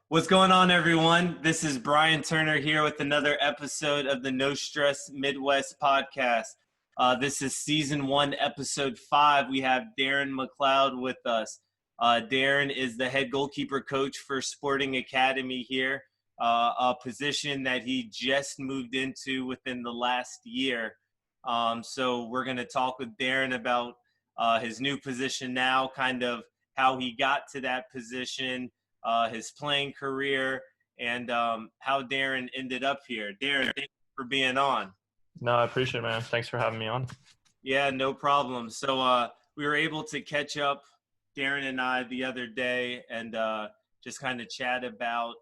What's going on, everyone? This is Brian Turner here with another episode of the No Stress Midwest podcast. This is season 1, episode 5. We have Darrin MacLeod with us. Darrin is the head goalkeeper coach for Sporting Academy here, a position that he just moved into within the last year. So we're going to talk with Darrin about his new position now, kind of how he got to that position, his playing career, and how Darrin ended up here. Darrin, thank you for being on. No, I appreciate it, man. Thanks for having me on. Yeah, no problem. So we were able to catch up, Darrin and I, the other day, and just kind of chat about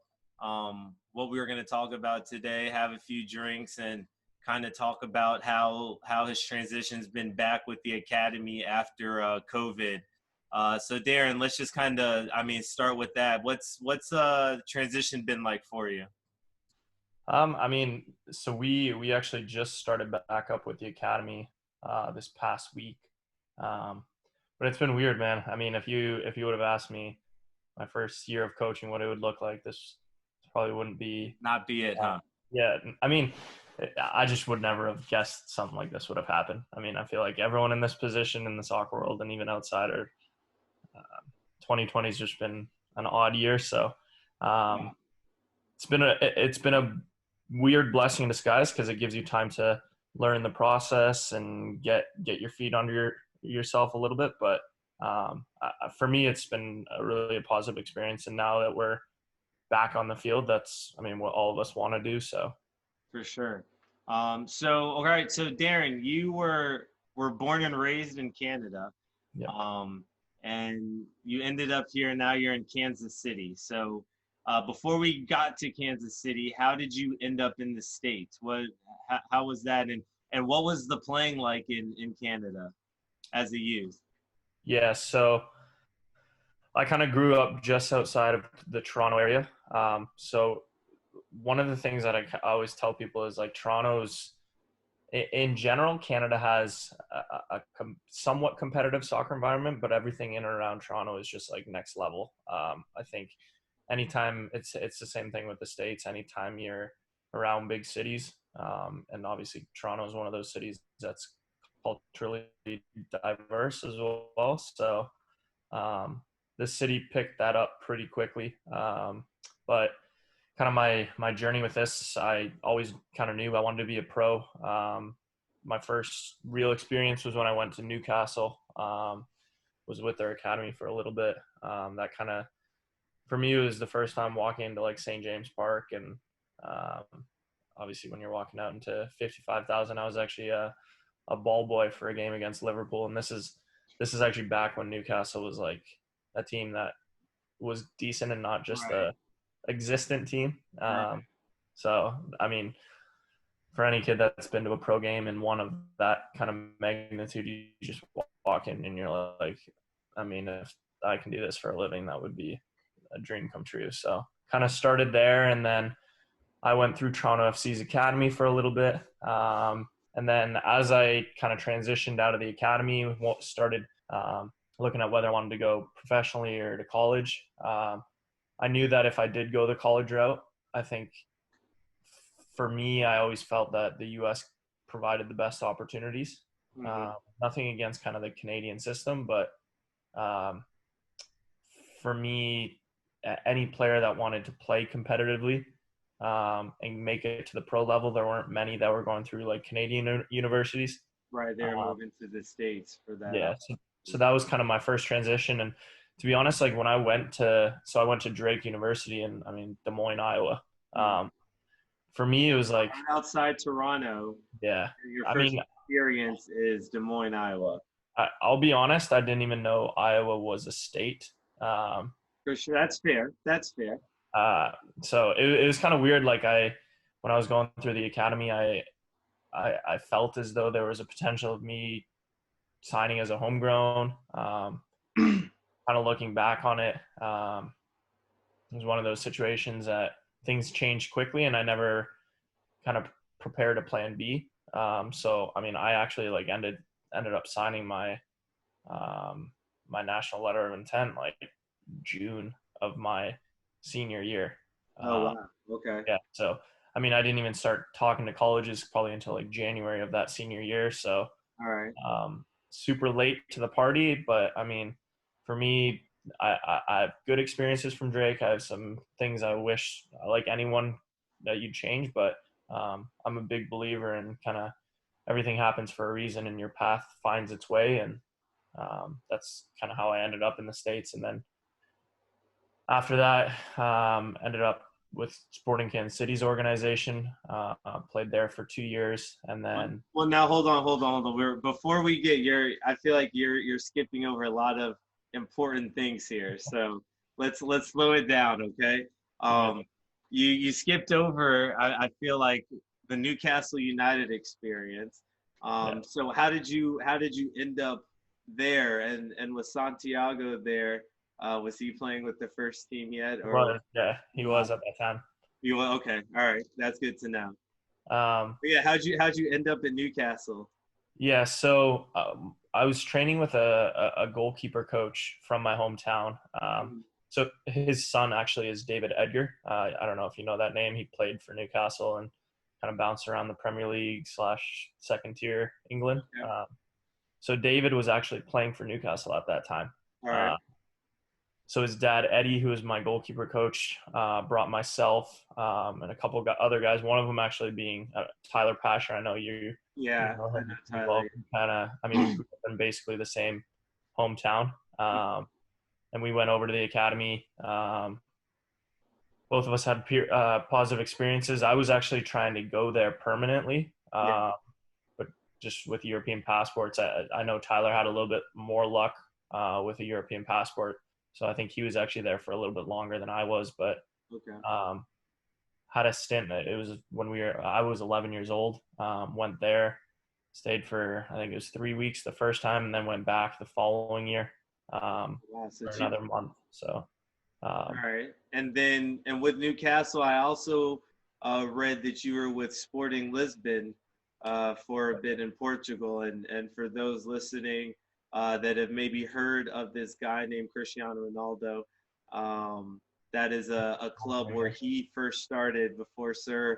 what we were going to talk about today, have a few drinks, and kind of talk about how his transition's been back with the academy after COVID. So Darrin, let's just kind of, start with that. What's transition been like for you? So we actually just started back up with the academy this past week, but it's been weird, man. I mean, if you would have asked me my first year of coaching what it would look like, this probably wouldn't be. Not be it, huh? Yeah, I just would never have guessed something like this would have happened. I mean, I feel like everyone in this position in the soccer world and even outside 2020 has just been an odd year. So it's been a weird blessing in disguise because it gives you time to learn the process and get your feet under yourself a little bit. But for me, it's been a positive experience. And now that we're back on the field, that's what all of us want to do. So for sure. All right. So Darrin, you were born and raised in Canada. Yeah. And you ended up here, and now you're in Kansas City. So before we got to Kansas City, how did you end up in the States? How was that? And what was the playing like in Canada as a youth? Yeah, so I kind of grew up just outside of the Toronto area. So one of the things that I always tell people is like Toronto's, in general, Canada has a somewhat competitive soccer environment, but everything in and around Toronto is just like next level. I think anytime it's the same thing with the States. Anytime you're around big cities, and obviously Toronto is one of those cities that's culturally diverse as well. So this city picked that up pretty quickly. But kind of my journey with this, I always kind of knew I wanted to be a pro. My first real experience was when I went to Newcastle, was with their academy for a little bit. That kind of, for me, it was the first time walking into like St. James Park. And obviously when you're walking out into 55,000, I was actually a ball boy for a game against Liverpool. And this is actually back when Newcastle was like a team that was decent and not just Right. existent team. Right. So, for any kid that's been to a pro game and one of that kind of magnitude, you just walk in and you're like, if I can do this for a living, that would be a dream come true. So kind of started there. And then I went through Toronto FC's academy for a little bit. And then as I kind of transitioned out of the academy, started looking at whether I wanted to go professionally or to college. I knew that if I did go the college route, I think for me, I always felt that the U.S. provided the best opportunities. Mm-hmm. Nothing against kind of the Canadian system, but for me, any player that wanted to play competitively and make it to the pro level, there weren't many that were going through like Canadian universities. Right, they're moving to the States for that. Yeah, so that was kind of my first transition. And to be honest, like when I went to Drake University in, Des Moines, Iowa. For me, it was like outside Toronto. Yeah, your first experience is Des Moines, Iowa. I'll be honest, I didn't even know Iowa was a state. For sure, that's fair. So it was kind of weird. Like when I was going through the academy, I felt as though there was a potential of me signing as a homegrown. Kind of looking back on it, it was one of those situations that things changed quickly, and I never kind of prepared a plan B. So I actually like ended up signing my my national letter of intent like June of my senior year. Oh wow. Okay. Yeah. So, I mean, I didn't even start talking to colleges probably until like January of that senior year. So, All right. super late to the party. But I mean, for me, I have good experiences from Drake. I have some things I wish, like anyone, that you'd change. But I'm a big believer in kind of everything happens for a reason and your path finds its way. And that's kind of how I ended up in the States. And then after that, ended up with Sporting Kansas City's organization. Played there for 2 years, and then Well, now hold on. Before we get I feel like you're skipping over a lot of important things here. So let's slow it down, okay? yeah, Um, you skipped over. I feel like the Newcastle United experience. yeah, So how did you end up there? And was Santiago there? Was he playing with the first team yet, he or was, yeah, he was at that time. you? Okay, all right, that's good to know. Um, But yeah, how'd you end up at Newcastle? yeah, so I was training with a goalkeeper coach from my hometown. Mhm. So his son actually is David Edgar. I don't know if you know that name. He played for Newcastle and kind of bounced around the Premier League / second tier England. Okay. So David was actually playing for Newcastle at that time. All right. Uh, so his dad Eddie, who was my goalkeeper coach, brought myself and a couple of other guys. One of them actually being Tyler Pasher. I know you Yeah, know I him know as Tyler. well. Kind of, I mean, we grew up in basically the same hometown, and we went over to the academy. Both of us had positive experiences. I was actually trying to go there permanently, Yeah, but just with European passports, I know Tyler had a little bit more luck with a European passport. So I think he was actually there for a little bit longer than I was, but okay. um, had a stint. It was when I was 11 years old. Went there, stayed for I think it was 3 weeks the first time, and then went back the following year Wow, so for two. another month. So All um, right. And with Newcastle, I also read that you were with Sporting Lisbon for a bit in Portugal. And for those listening that have maybe heard of this guy named Cristiano Ronaldo, um, that is a club where he first started before Sir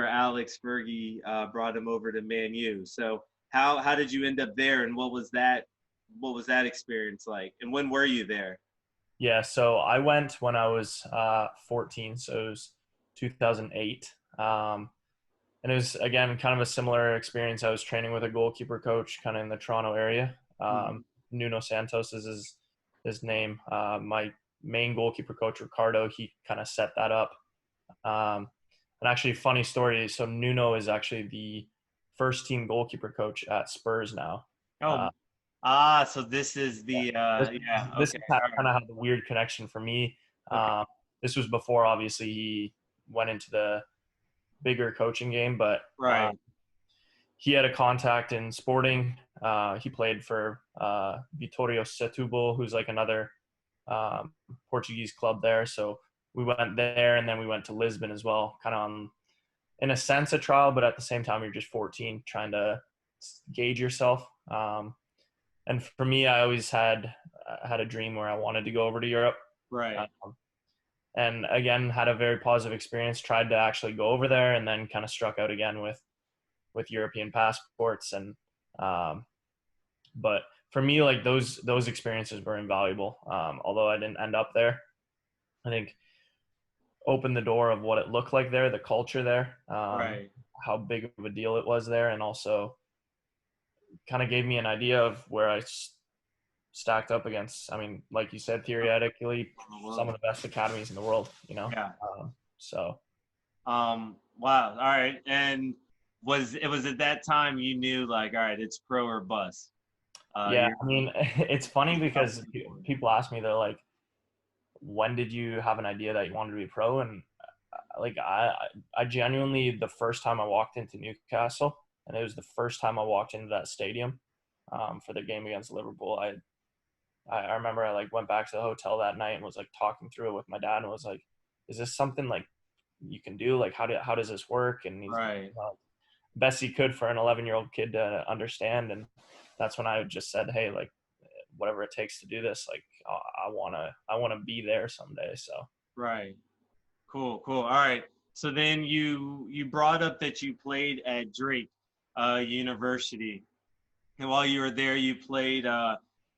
Alex Fergie brought him over to Man U. So how did you end up there, and what was that experience like? And when were you there? yeah, so I went when I was 14, so it was 2008. And it was again kind of a similar experience. I was training with a goalkeeper coach, kind of in the Toronto area. Mhm. Nuno Santos is his name. My main goalkeeper coach, Ricardo, he kind of set that up. Um, and actually, funny story. So Nuno is actually the first team goalkeeper coach at Spurs now. Oh, Uh, so this is the this, yeah, this okay. is All kind right. of had the weird connection for me. Okay. This was before, obviously, he went into the bigger coaching game, but Right. he had a contact in Sporting. He played for Vitória Setúbal, who's like another Portuguese club there. So we went there, and then we went to Lisbon as well, kind of on, in a sense, a trial, but at the same time, you're just 14, trying to gauge yourself. And for me, I always had a dream where I wanted to go over to Europe. Right. Um, and again, had a very positive experience. Tried to actually go over there, and then kind of struck out again with European passports. And but for me, like those experiences were invaluable. Although I didn't end up there, I think opened the door of what it looked like there, the culture there, Right. how big of a deal it was there, and also kind of gave me an idea of where I stacked up against. I mean, like you said, theoretically, Oh, some well, of the best academies in the world. yeah. So Wow. All right. And was at that time you knew, like, all right, it's pro or bust. yeah, You're I mean, it's funny because people ask me, they're like, when did you have an idea that you wanted to be pro? And like I genuinely, the first time I walked into Newcastle, and it was the first time I walked into that stadium for their game against Liverpool. I remember I like went back to the hotel that night and was like talking through it with my dad and was like, is this something like you can do? Like how does this work? And he's right. best he could for an 11-year-old kid to understand. And that's when I just said, hey, like whatever it takes to do this, like I wanna be there someday. So Right. Cool. Cool. All right. So then you brought up that you played at Drake University. And while you were there, you played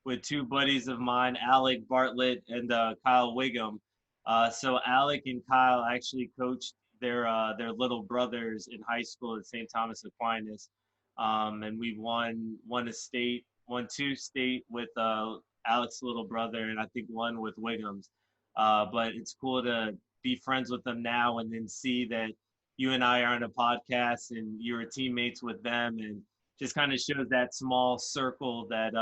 with two buddies of mine, Alec Bartlett and Kyle Wiggum. So Alec and Kyle actually coached their little brothers in high school at St. Thomas Aquinas, and we won a state, won two state with Alec's little brother, and I think one with Wiggum's. But it's cool to be friends with them now, and then see that you and I are on a podcast, and you were teammates with them, and just kind of shows that small circle that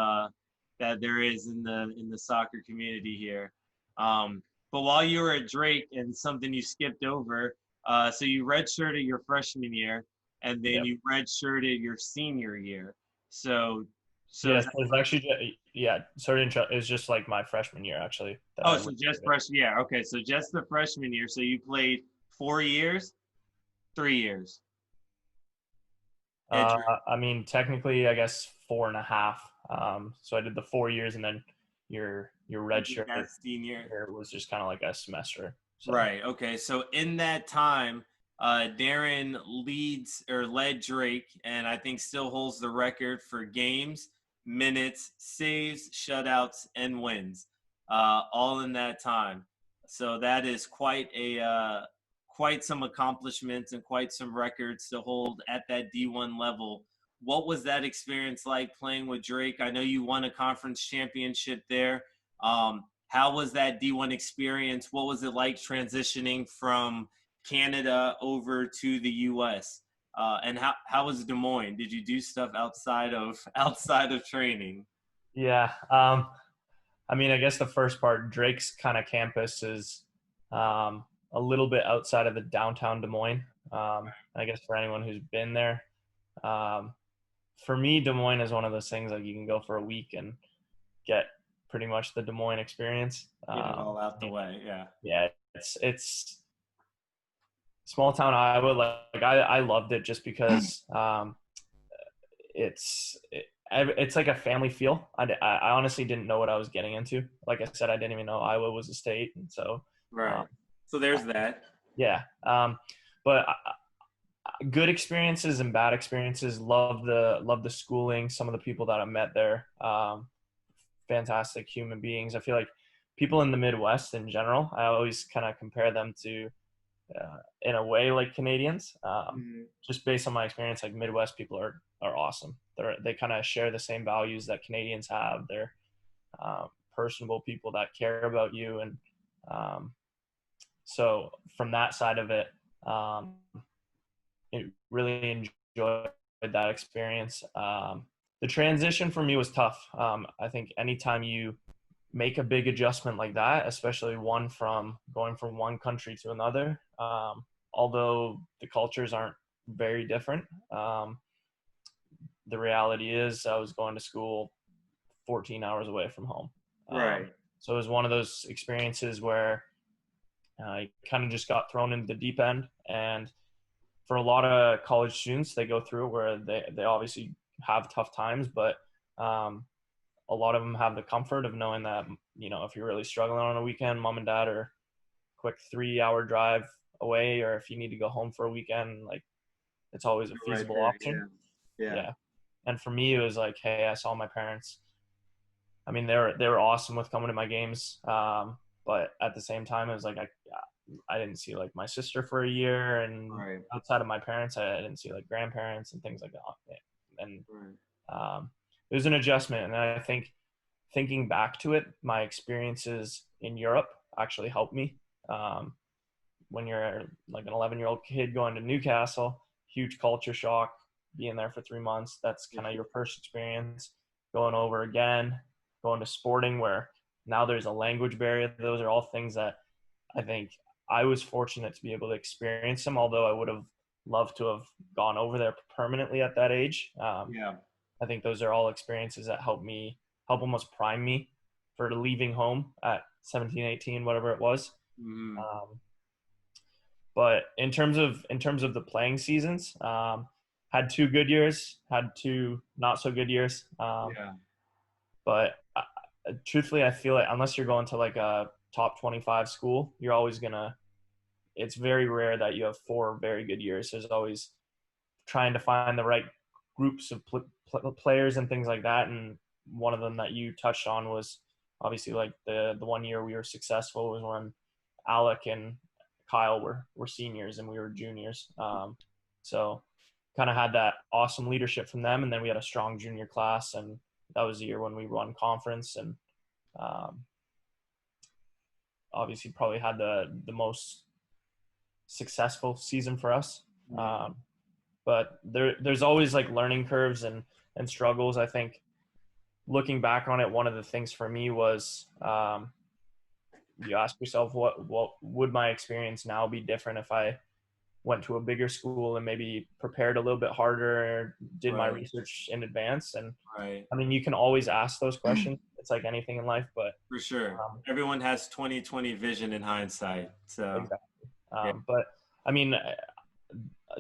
there is in the soccer community here. But while you were at Drake, and something you skipped over, so you redshirted your freshman year, and then Yep. you redshirted your senior year. So Yes, it was actually, yeah, sorry to interrupt. It was just like my freshman year, actually. so just freshman year. Okay, so just the freshman year. So you played 4 years, 3 years at Uh, Drake. I mean, technically, I guess 4.5. So I did the 4 years, and then your You red did shirt that senior. here was just kind of like a semester. So Right. Okay. So in that time, Darrin leads or led Drake, and I think still holds the record for games, minutes, saves, shutouts, and wins, all in that time. So that is quite some accomplishments and quite some records to hold at that D1 level. What was that experience like playing with Drake? I know you won a conference championship there. How was that D1 experience? What was it like transitioning from Canada over to the US? And how was Des Moines? Did you do stuff outside of training? yeah, I mean, I guess the first part, Drake's kind of campus is a little bit outside of the downtown Des Moines. I guess for anyone who's been there, um, for me, Des Moines is one of those things like you can go for a week and get pretty much the Des Moines experience. Get it all out the way. Yeah. Yeah, it's small town Iowa. Like I loved it just because it's it's like a family feel. I honestly didn't know what I was getting into. Like I said, I didn't even know Iowa was a state, and so Right. um, So there's that. yeah. But good experiences and bad experiences. Love the schooling. Some of the people that I met there, fantastic human beings. I feel like people in the Midwest in general, I always kind of compare them to, in a way, like Canadians. Mhm. Just based on my experience, like Midwest people are awesome. They kind of share the same values that Canadians have. They're personable people that care about you, and so from that side of it, um, it really enjoyed that experience. The transition for me was tough. I think anytime you make a big adjustment like that, especially one from going from one country to another, although the cultures aren't very different, the reality is I was going to school 14 hours away from home. Right. So it was one of those experiences where I kind of just got thrown into the deep end. And for a lot of college students, they go through it where they obviously have tough times, but a lot of them have the comfort of knowing that, if you're really struggling on a weekend, mom and dad are quick 3-hour drive away, or if you need to go home for a weekend, like it's always a You're right feasible there. option. Yeah. Yeah. Yeah. And for me, it was like, hey, I saw my parents. I mean, they were awesome with coming to my games, but at the same time, it was like I didn't see like my sister for a year, and Right. outside of my parents, I didn't see like grandparents and things like that. And Right. it was an adjustment, and I think thinking back to it, my experiences in Europe actually helped me. Um, when you're like an 11-year-old kid going to Newcastle, huge culture shock, being there for 3 months. That's kind of your first experience. Going over again, going to sporting where now there's a language barrier. Those are all things that I think I was fortunate to be able to experience them, although I would have loved to have gone over there permanently at that age. Yeah. I think those are all experiences that help almost prime me for leaving home at 17, 18, whatever it was. Mm-hmm. But in terms of the playing seasons, had 2 good years, had 2 not so good years. Yeah. But truthfully, I feel like unless you're going to like top 25 school, you're always gonna. It's very rare that you have 4 very good years. There's always trying to find the right groups of players and things like that. And one of them that you touched on was obviously like the one year we were successful was when Alec and Kyle were seniors and we were juniors. So kind of had that awesome leadership from them, and then we had a strong junior class, and that was the year when we won conference, and obviously probably had the most successful season for us. But there's always like learning curves and struggles. I think looking back on it, one of the things for me was you ask yourself what would my experience now be different if I went to a bigger school and maybe prepared a little bit harder or did my research in advance. And I mean, you can always ask those questions. It's like anything in life, but for sure, everyone has 20/20 vision in hindsight. So exactly. But I mean,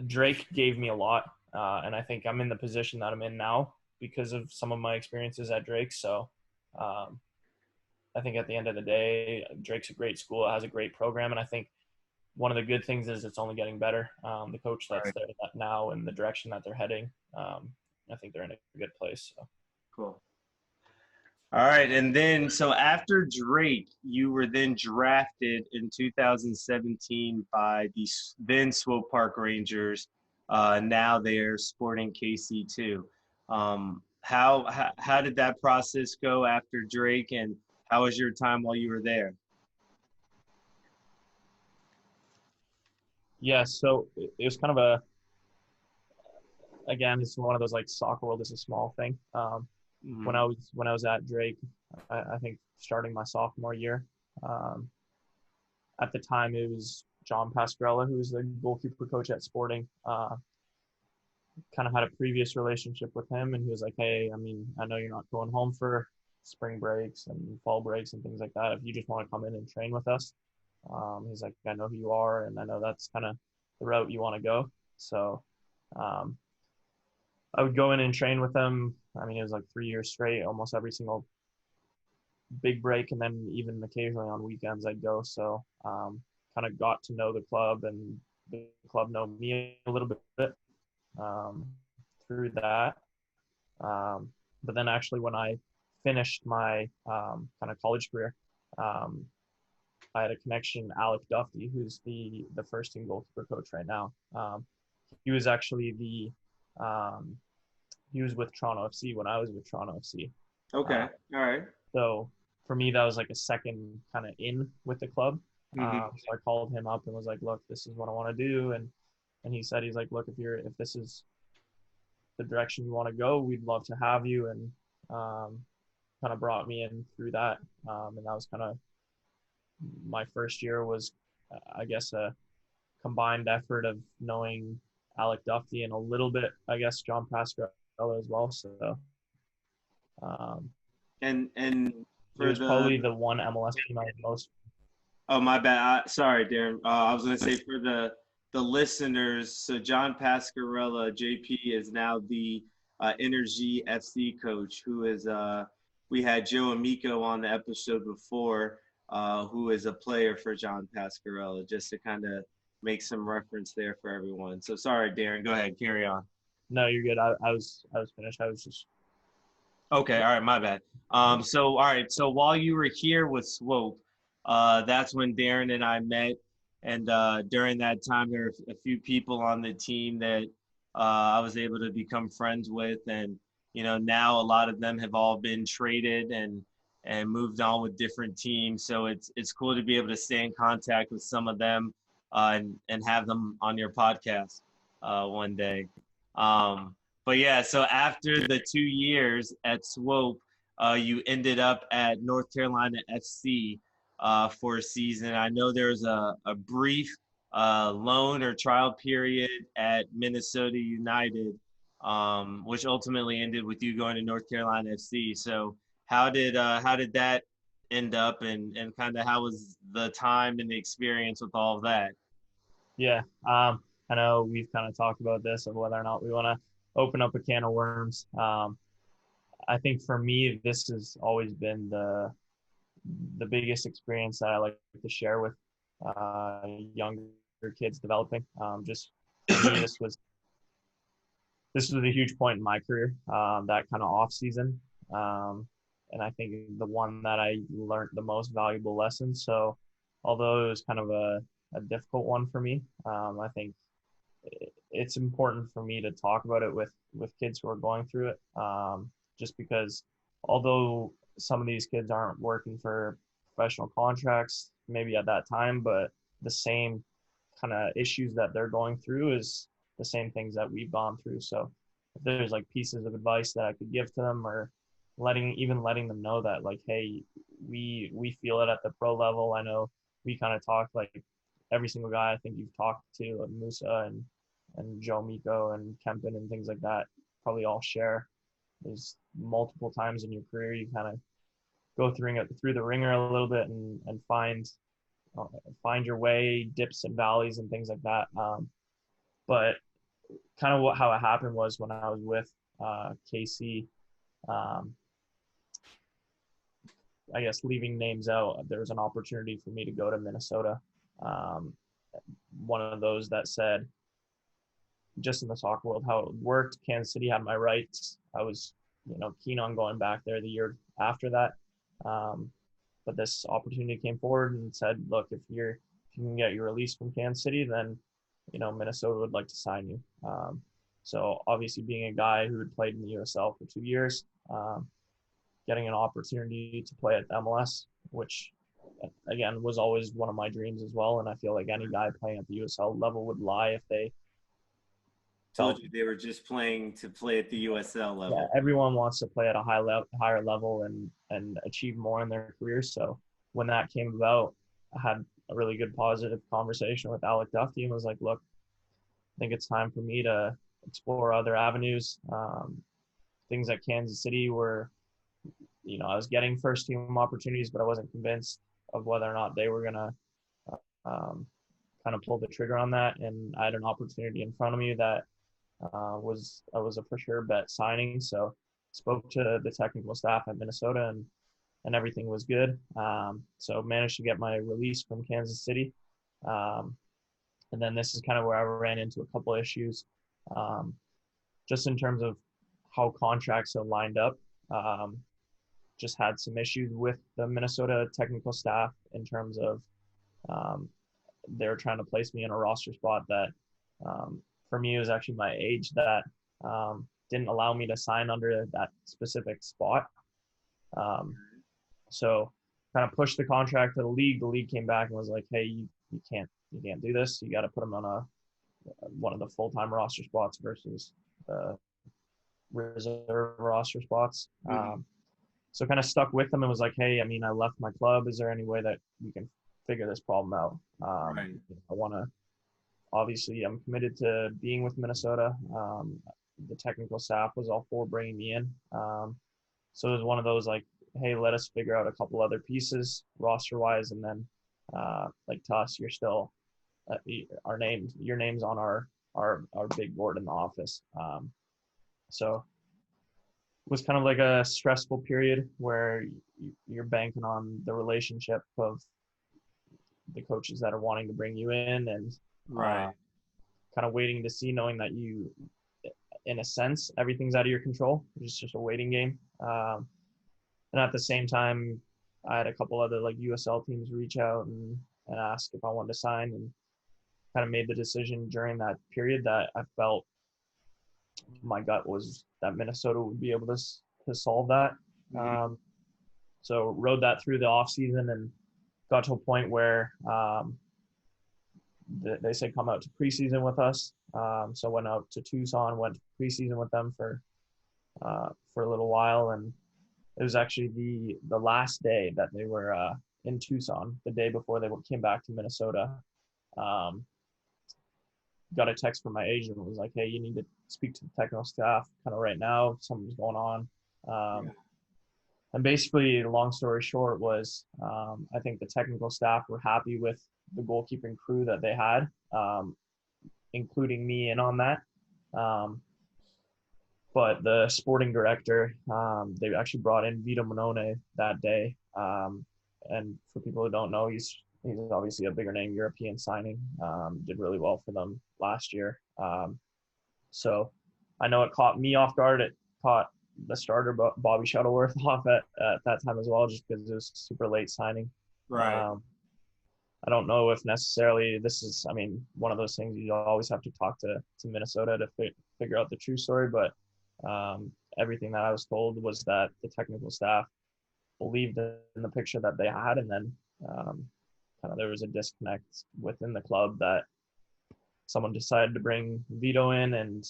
Drake gave me a lot, and I think I'm in the position that I'm in now because of some of my experiences at Drake. So I think at the end of the day, Drake's a great school. It has a great program, and I think one of the good things is it's only getting better. The coach that's there now and the direction that they're heading, I think they're in a good place. So. Cool. All right, and then so after Drake, you were then drafted in 2017 by the then Swope Park Rangers. Now they're Sporting KC2. How did that process go after Drake, and how was your time while you were there? Yeah, so it was kind of again, it's one of those like soccer world is a small thing. When I was at Drake, I think starting my sophomore year, at the time it was John Pasquarella, who was the goalkeeper coach at Sporting. Kind of had a previous relationship with him, and he was like, "Hey, I mean, I know you're not going home for spring breaks and fall breaks and things like that. If you just want to come in and train with us," he's like, "I know who you are, and I know that's kind of the route you want to go." So I would go in and train with them. I mean, it was like 3 years straight, almost every single big break, and then even occasionally on weekends I'd go. So kind of got to know the club, and the club know me a little bit through that. But then actually when I finished my kind of college career, I had a connection, Alec Duffy, who's the first team goalkeeper coach right now. He was actually he was with Toronto FC when I was with Toronto FC. Okay. All right. So for me, that was like a second kind of in with the club. So I called him up and was like, "Look, this is what I want to do." And he said, he's like, "Look, if this is the direction you want to go, we'd love to have you." And kind of brought me in through that. And that was kind of my first year was, I guess, a combined effort of knowing Alec Duffy and a little bit, I guess, John Pasquarella as well. So, and it was probably the one MLS team I had most. Oh, my bad. Sorry, Darren. I was going to say for the listeners, so John Pasquarella, JP, is now the Energy FC coach, who is we had Joe Amico on the episode before, who is a player for John Pasquarella, just to kind of make some reference there for everyone. So sorry, Darren. Go ahead. Carry on. No, you're good. I was finished. I was just. Okay. All right. My bad. So, all right. So while you were here with Swope, that's when Darren and I met. And during that time, there were a few people on the team that I was able to become friends with. And, you know, now a lot of them have all been traded and moved on with different teams. So it's cool to be able to stay in contact with some of them and have them on your podcast one day. But yeah, so after the 2 years at Swope, you ended up at North Carolina FC for a season. I know there was a brief loan or trial period at Minnesota United, which ultimately ended with you going to North Carolina FC. So how did that end up, and kind of how was the time and the experience with all of that? Yeah, I know we've kind of talked about this of whether or not we want to open up a can of worms. I think for me, this has always been the biggest experience that I like to share with younger kids developing. Just for me, this was a huge point in my career, that kind of off season. And I think the one that I learned the most valuable lesson. So although it was kind of a difficult one for me, I think it's important for me to talk about it with kids who are going through it. Just because although some of these kids aren't working for professional contracts, maybe at that time, but the same kind of issues that they're going through is the same things that we've gone through. So if there's like pieces of advice that I could give to them, or letting them know that, like, hey, we feel it at the pro level. I know we kind of talk, like every single guy I think you've talked to, like Musa and Joe Miko and Kempin and things like that, probably all share. There's multiple times in your career you kind of go through the ringer a little bit and find your way, dips and valleys and things like that. But kind of how it happened was when I was with KC, I guess leaving names out, there was an opportunity for me to go to Minnesota. One of those that said, just in the soccer world, how it worked, Kansas City had my rights. I was, keen on going back there the year after that. But this opportunity came forward and said, look, if you can get your release from Kansas City, then, Minnesota would like to sign you. So obviously being a guy who had played in the USL for 2 years, getting an opportunity to play at MLS, which again was always one of my dreams as well. And I feel like any guy playing at the USL level would lie if they told you they were just playing to play at the USL level. Yeah, everyone wants to play at a higher level and achieve more in their careers. So when that came about, I had a really good positive conversation with Alec Duffy and was like, look, I think it's time for me to explore other avenues. Things at Kansas City were, I was getting first team opportunities, but I wasn't convinced of whether or not they were going to kind of pull the trigger on that. And I had an opportunity in front of me that was a for sure bet signing. So spoke to the technical staff at Minnesota and everything was good. So managed to get my release from Kansas City. And then this is kind of where I ran into a couple of issues, just in terms of how contracts are lined up. Just had some issues with the Minnesota technical staff in terms of they were trying to place me in a roster spot that for me, it was actually my age that didn't allow me to sign under that specific spot. So kind of pushed the contract to the league. The league came back and was like, hey, you can't do this. You got to put them on one of the full-time roster spots versus the reserve roster spots. So kind of stuck with them and was like, hey, I left my club. Is there any way that we can figure this problem out? Right. I want to, obviously I'm committed to being with Minnesota. The technical staff was all for bringing me in. So it was one of those like, hey, let us figure out a couple other pieces roster wise. And then like to us, you're still your name's on our big board in the office. So it was kind of like a stressful period where you're banking on the relationship of the coaches that are wanting to bring you in and right. kind of waiting to see, knowing that you, in a sense, everything's out of your control. It's just a waiting game. And at the same time, I had a couple other like USL teams reach out and ask if I wanted to sign, and kind of made the decision during that period that I felt my gut was that Minnesota would be able to solve that. So rode that through the off season and got to a point where they said come out to preseason with us. So went out to Tucson, went to preseason with them for a little while, and it was actually the last day that they were in Tucson, the day before they came back to Minnesota. Got a text from my agent. It was like, hey, you need to speak to the technical staff kind of right now. Something's going on. And basically, long story short was I think the technical staff were happy with the goalkeeping crew that they had, including me in on that. But the sporting director, they actually brought in Vito Manone that day. and for people who don't know, he's obviously a bigger name European signing. Did really well for them last year. So I know it caught me off guard. It caught the starter Bobby Shuttleworth off at that time as well, just because it was super late signing. Right. I don't know if necessarily this is, I mean, one of those things you always have to talk to Minnesota to figure out the true story. But everything that I was told was that the technical staff believed in the picture that they had, and then kind of there was a disconnect within the club that someone decided to bring Vito in, and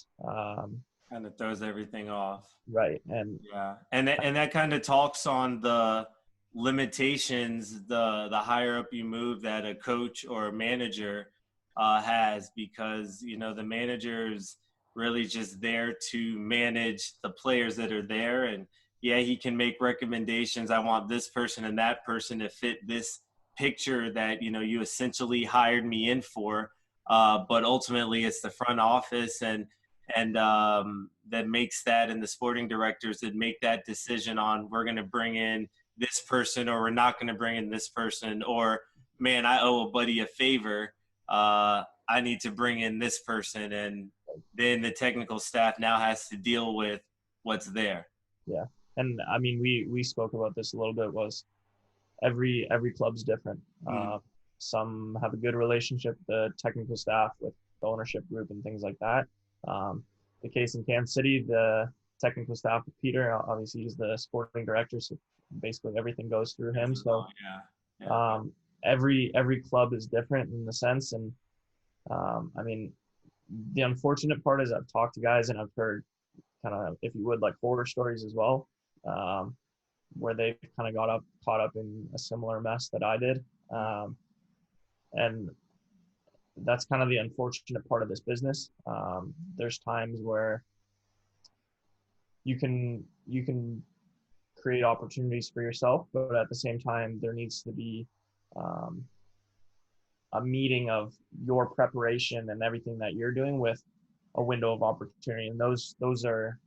Kind of throws everything off. right. And yeah, and that kind of talks on the limitations the higher up you move that a coach or a manager has, because the manager is really just there to manage the players that are there, and yeah, he can make recommendations. I want this person and that person to fit this picture that you essentially hired me in for, but ultimately it's the front office and that makes that, and the sporting directors that make that decision on, we're going to bring in this person or we're not going to bring in this person, or man, I owe a buddy a favor, I need to bring in this person, and then the technical staff now has to deal with what's there. Yeah, and I mean we spoke about this a little bit. Was every club's different. Some have a good relationship with the technical staff, with the ownership group and things like that. The case in Kansas City, the technical staff with Peter, obviously he's the sporting director, so basically everything goes through him. So every club is different in the sense, and I mean, the unfortunate part is I've talked to guys and I've heard kind of, if you would, like horror stories as well, where they've kind of caught up in a similar mess that I did, and that's kind of the unfortunate part of this business. There's times where you can create opportunities for yourself, but at the same time, there needs to be a meeting of your preparation and everything that you're doing with a window of opportunity. And those are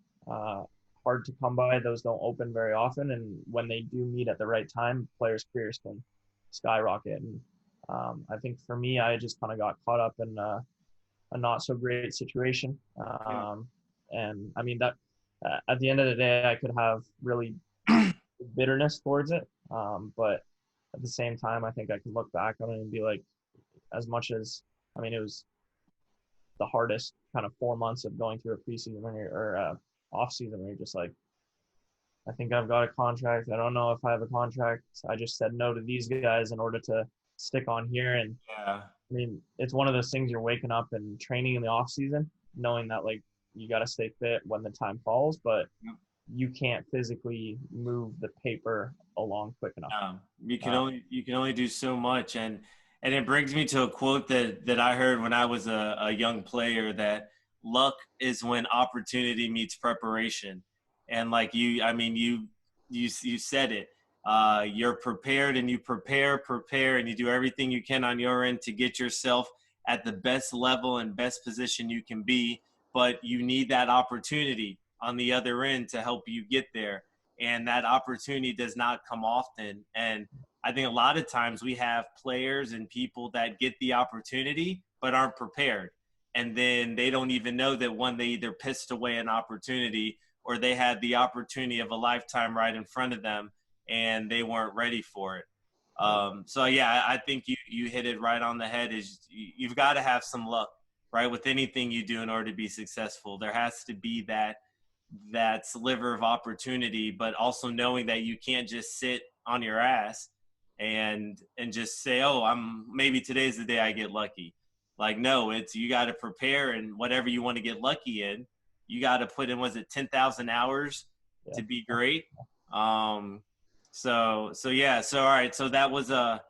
hard to come by. Those don't open very often. And when they do meet at the right time, players' careers can skyrocket. And I think for me, I just kind of got caught up in a not so great situation. And I mean, that at the end of the day, I could have really bitterness towards it. But at the same time, I think I can look back on it and be like, as much as, I mean, it was the hardest kind of 4 months of going through a preseason or off season where you're just like, I think I've got a contract. I don't know if I have a contract. I just said no to these guys in order to stick on here. And I mean, it's one of those things, you're waking up and training in the off season, knowing that like you got to stay fit when the time falls, but you can't physically move the paper along quick enough. You can only do so much. And it brings me to a quote that I heard when I was a young player, that luck is when opportunity meets preparation. And like you said it. You're prepared, and you prepare, and you do everything you can on your end to get yourself at the best level and best position you can be. But you need that opportunity on the other end to help you get there. And that opportunity does not come often. And I think a lot of times we have players and people that get the opportunity but aren't prepared. And then they don't even know that, one, they either pissed away an opportunity or they had the opportunity of a lifetime right in front of them and they weren't ready for it. So yeah, I think you hit it right on the head. Is you've got to have some luck, right, with anything you do in order to be successful. There has to be that sliver of opportunity, but also knowing that you can't just sit on your ass and just say, oh, maybe today's the day I get lucky. Like, no, it's, you got to prepare, and whatever you want to get lucky in, you got to put in, was it 10,000 hours to be great? So yeah. So, all right. So that was a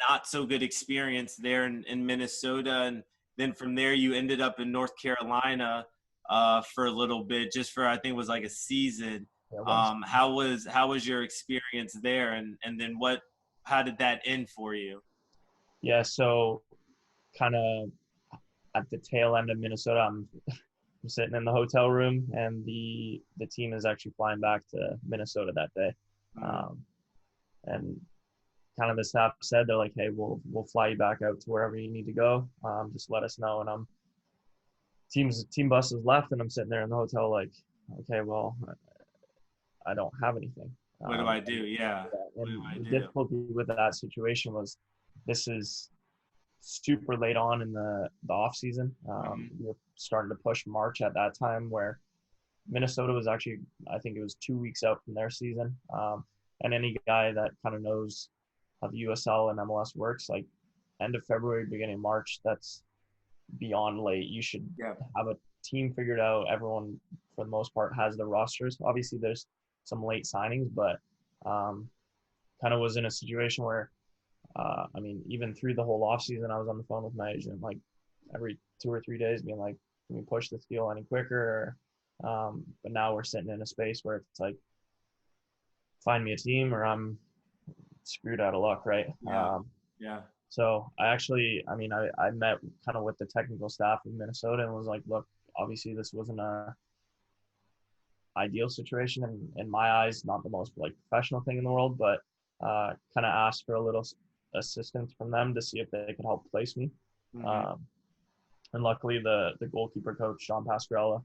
not so good experience there in Minnesota. And then from there, you ended up in North Carolina for a little bit, just for, I think it was like a season. How was your experience there? And then how did that end for you? Yeah. So kind of at the tail end of Minnesota, I'm sitting in the hotel room, and the team is actually flying back to Minnesota that day. And kind of the staff said, they're like, hey, we'll fly you back out to wherever you need to go. Just let us know. And team bus is left, and I'm sitting there in the hotel like, okay, well, I don't have anything. What do I do? Yeah. What And do I the do? difficulty with that situation was this is super late on in the off season. We were starting to push March at that time, where Minnesota was actually, I think it was 2 weeks out from their season. And any guy that kind of knows how the USL and MLS works, like end of February, beginning of March, that's beyond late. You should have a team figured out. Everyone, for the most part, has their rosters. Obviously, there's some late signings, but kind of was in a situation where, I mean, even through the whole offseason, I was on the phone with my agent like every 2 or 3 days being like, can we push this deal any quicker? But now we're sitting in a space where it's like, find me a team or I'm screwed out of luck, right? Yeah. So I met kind of with the technical staff of Minnesota and was like, look, obviously this wasn't a ideal situation, and in my eyes, not the most like professional thing in the world, but kind of asked for a little assistance from them to see if they could help place me. And luckily the goalkeeper coach, John Pasquarella,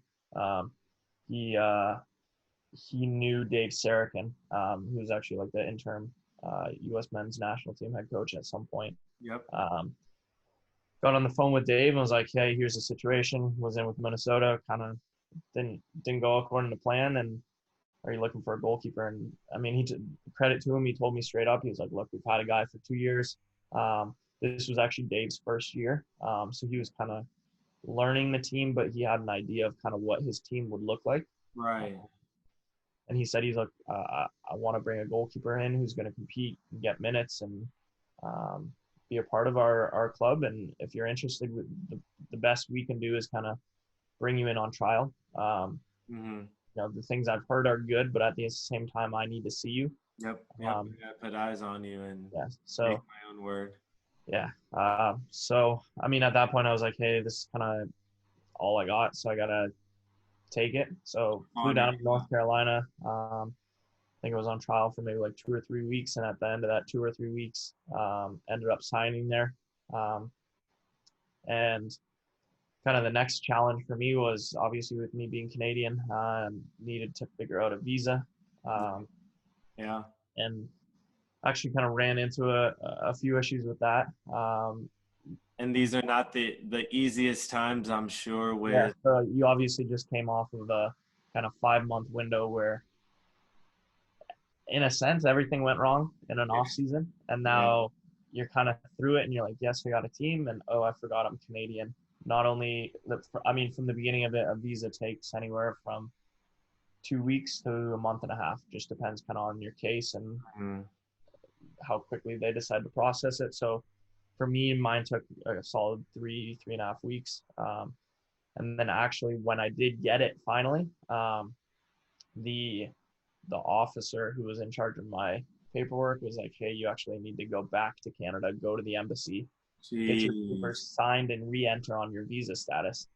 he knew Dave Sarakin, who was actually like the interim U.S. men's national team head coach at some point. Got on the phone with Dave and was like, hey, here's the situation. Was in with Minnesota, kind of didn't go according to plan, and are you looking for a goalkeeper? And I mean, credit to him, he told me straight up, he was like, look, we've had a guy for 2 years. This was actually Dave's first year, so he was kind of learning the team, but he had an idea of kind of what his team would look like. Right. And he said, he's like, I want to bring a goalkeeper in who's going to compete and get minutes and be a part of our club. And if you're interested, the best we can do is kind of bring you in on trial. You know, the things I've heard are good, but at the same time, I need to see you. I gotta put eyes on you and so make my own word. So I mean, at that point, I was like, hey, this is kind of all I got, so I gotta take it. So flew down to North Carolina. I think I was on trial for maybe like 2 or 3 weeks, and at the end of that 2 or 3 weeks, ended up signing there. And kind of the next challenge for me was, obviously with me being Canadian, needed to figure out a visa. And actually kind of ran into a few issues with that. And these are not the easiest times, I'm sure. So you obviously just came off of a kind of 5-month window where, in a sense, everything went wrong in an off season, and now you're kind of through it, and you're like, yes, we got a team, and oh, I forgot I'm Canadian. Not only, I mean, from the beginning of it, a visa takes anywhere from 2 weeks to a month and a half. Just depends kind of on your case and how quickly they decide to process it. So for me, mine took a solid 3.5 weeks. And then actually when I did get it finally, the officer who was in charge of my paperwork was like, hey, you actually need to go back to Canada, go to the embassy, get your papers signed and re-enter on your visa status.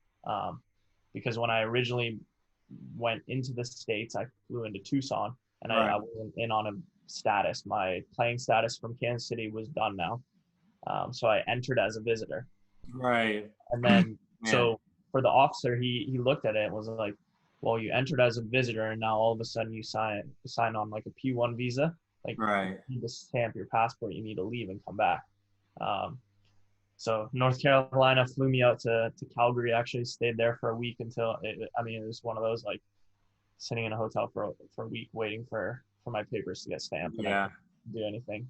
Because when I originally went into the States, I flew into Tucson, and I wasn't in on a status. My playing status from Kansas City was done now. So I entered as a visitor. Right. And then, so for the officer, he looked at it and was like, well, you entered as a visitor, and now all of a sudden you sign on like a P1 visa. Like, you need to stamp your passport, you need to leave and come back. So North Carolina flew me out to Calgary, actually stayed there for a week until, it was one of those, like, sitting in a hotel for a week waiting for my papers to get stamped. And I couldn't do anything.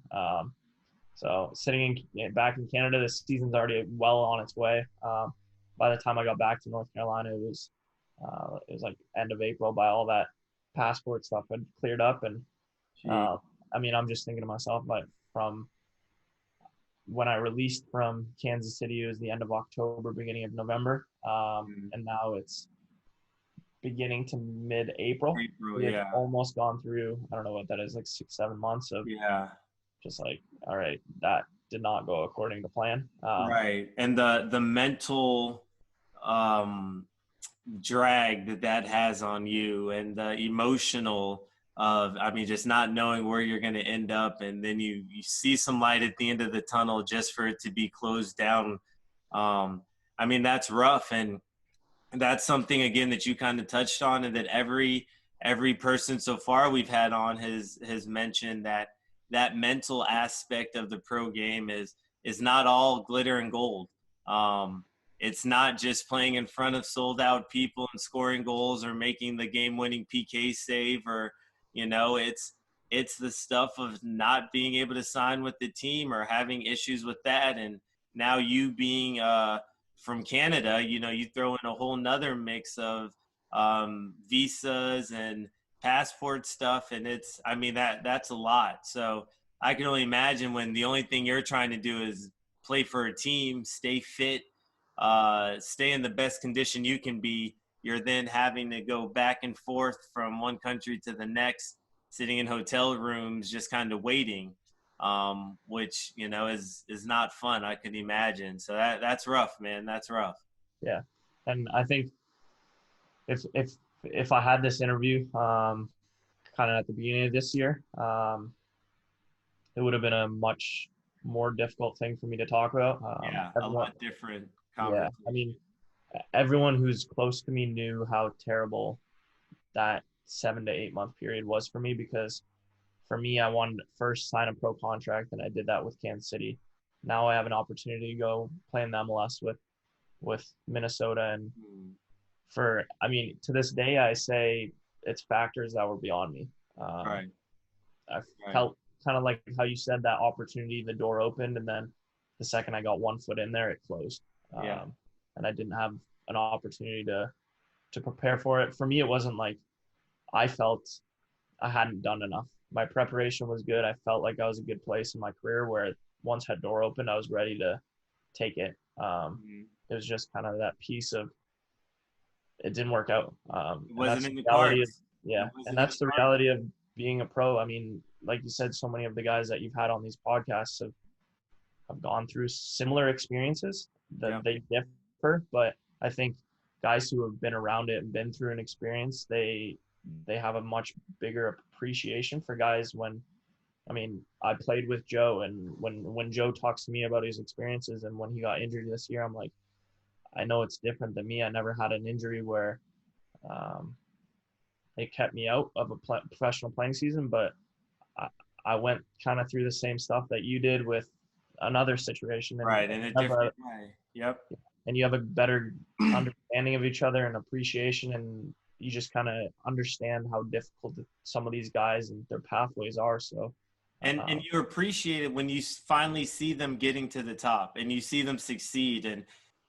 So sitting back in Canada, the season's already well on its way. By the time I got back to North Carolina, it was like end of April. By all that passport stuff had cleared up. And I'm just thinking to myself, like, from when I released from Kansas City, it was the end of October, beginning of November. And now it's beginning to mid-April. We've almost gone through, I don't know what that is, like 6-7 months of just like, all right, that did not go according to plan. And the mental drag that has on you, and the emotional I mean, just not knowing where you're going to end up. And then you see some light at the end of the tunnel just for it to be closed down. I mean, that's rough. And that's something, again, that you kind of touched on, and that every person so far we've had on has mentioned that mental aspect of the pro game is not all glitter and gold. Um, it's not just playing in front of sold out people and scoring goals or making the game winning PK save, or it's the stuff of not being able to sign with the team or having issues with that. And now you being from Canada, you throw in a whole nother mix of visas and passport stuff, and I mean, that's a lot. So I can only imagine when the only thing you're trying to do is play for a team, stay fit, stay in the best condition you can be. You're then having to go back and forth from one country to the next, sitting in hotel rooms, just kind of waiting, which is not fun. I could imagine. So that's rough, man. That's rough. Yeah, and I think if I had this interview kind of at the beginning of this year, it would have been a much more difficult thing for me to talk about. A lot different yeah, I mean, everyone who's close to me knew how terrible that 7 to 8 month period was for me, because for me, I wanted to first sign a pro contract, and I did that with Kansas City. Now I have an opportunity to go play in the MLS with Minnesota, and to this day, I say it's factors that were beyond me. Right. I felt kind of like how you said, that opportunity, the door opened, and then the second I got one foot in there, it closed. And I didn't have an opportunity to prepare for it. For me, it wasn't like I felt I hadn't done enough. My preparation was good. I felt like I was a good place in my career, where once that door opened, I was ready to take it. It was just kind of that piece of it didn't work out. It wasn't in the cards. And that's the reality of being a pro. I mean, like you said, so many of the guys that you've had on these podcasts have gone through similar experiences that they differ, but I think guys who have been around it and been through an experience, they have a much bigger appreciation for guys. I played with Joe, and when Joe talks to me about his experiences and when he got injured this year, I'm like, I know it's different than me. I never had an injury where it kept me out of a professional playing season, but I went kind of through the same stuff that you did with another situation. And in a different way. Yep. And you have a better understanding of each other and appreciation, and you just kind of understand how difficult some of these guys and their pathways are. So, and you appreciate it when you finally see them getting to the top and you see them succeed. And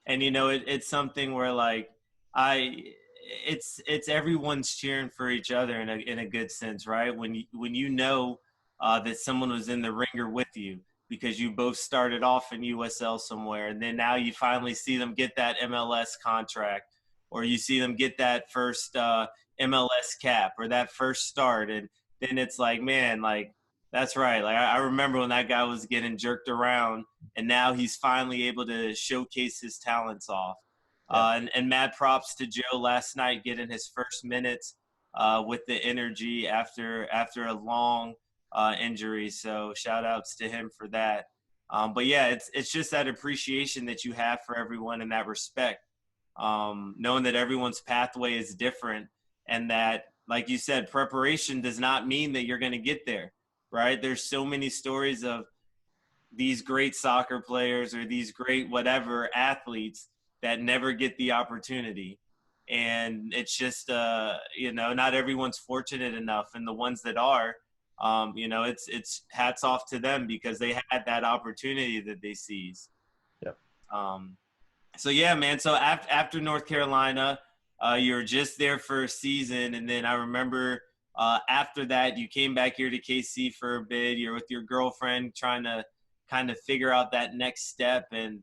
it's something where like it's everyone's cheering for each other in a good sense, right? When you know that someone was in the ringer with you, because you both started off in USL somewhere, and then now you finally see them get that MLS contract, or you see them get that first MLS cap or that first start, and then it's like, man, like, that's right. Like, I remember when that guy was getting jerked around, and now he's finally able to showcase his talents off. And mad props to Joe last night getting his first minutes with the energy after a long injury. So shout outs to him for that. But yeah, it's just that appreciation that you have for everyone and that respect, knowing that everyone's pathway is different, and that, like you said, preparation does not mean that you're going to get there, right? There's so many stories of these great soccer players or these great whatever athletes that never get the opportunity. And it's just, not everyone's fortunate enough. And the ones that are, it's hats off to them, because they had that opportunity that they seized. Yep. So yeah, man. So after North Carolina, you were just there for a season, and then I remember after that you came back here to KC for a bit. You're with your girlfriend trying to kind of figure out that next step, and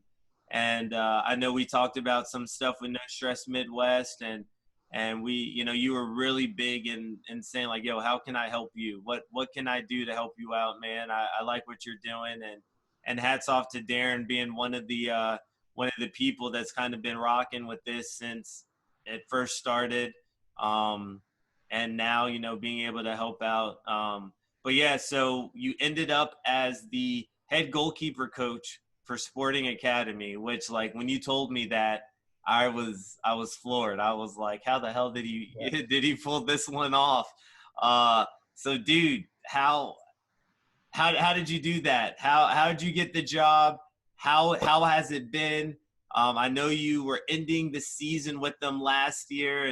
I know we talked about some stuff with No Stress Midwest, and we, you were really big in saying like, yo, how can I help you? What can I do to help you out, man? I like what you're doing, and hats off to Darin being one of the people that's kind of been rocking with this since it first started. and now, being able to help out. But yeah, so you ended up as the head goalkeeper coach for Sporting Academy, which, like, when you told me that, I was floored. I was like, how the hell did he Yeah. did he pull this one off? So dude, how did you do that? How did you get the job? How has it been? I know you were ending the season with them last year,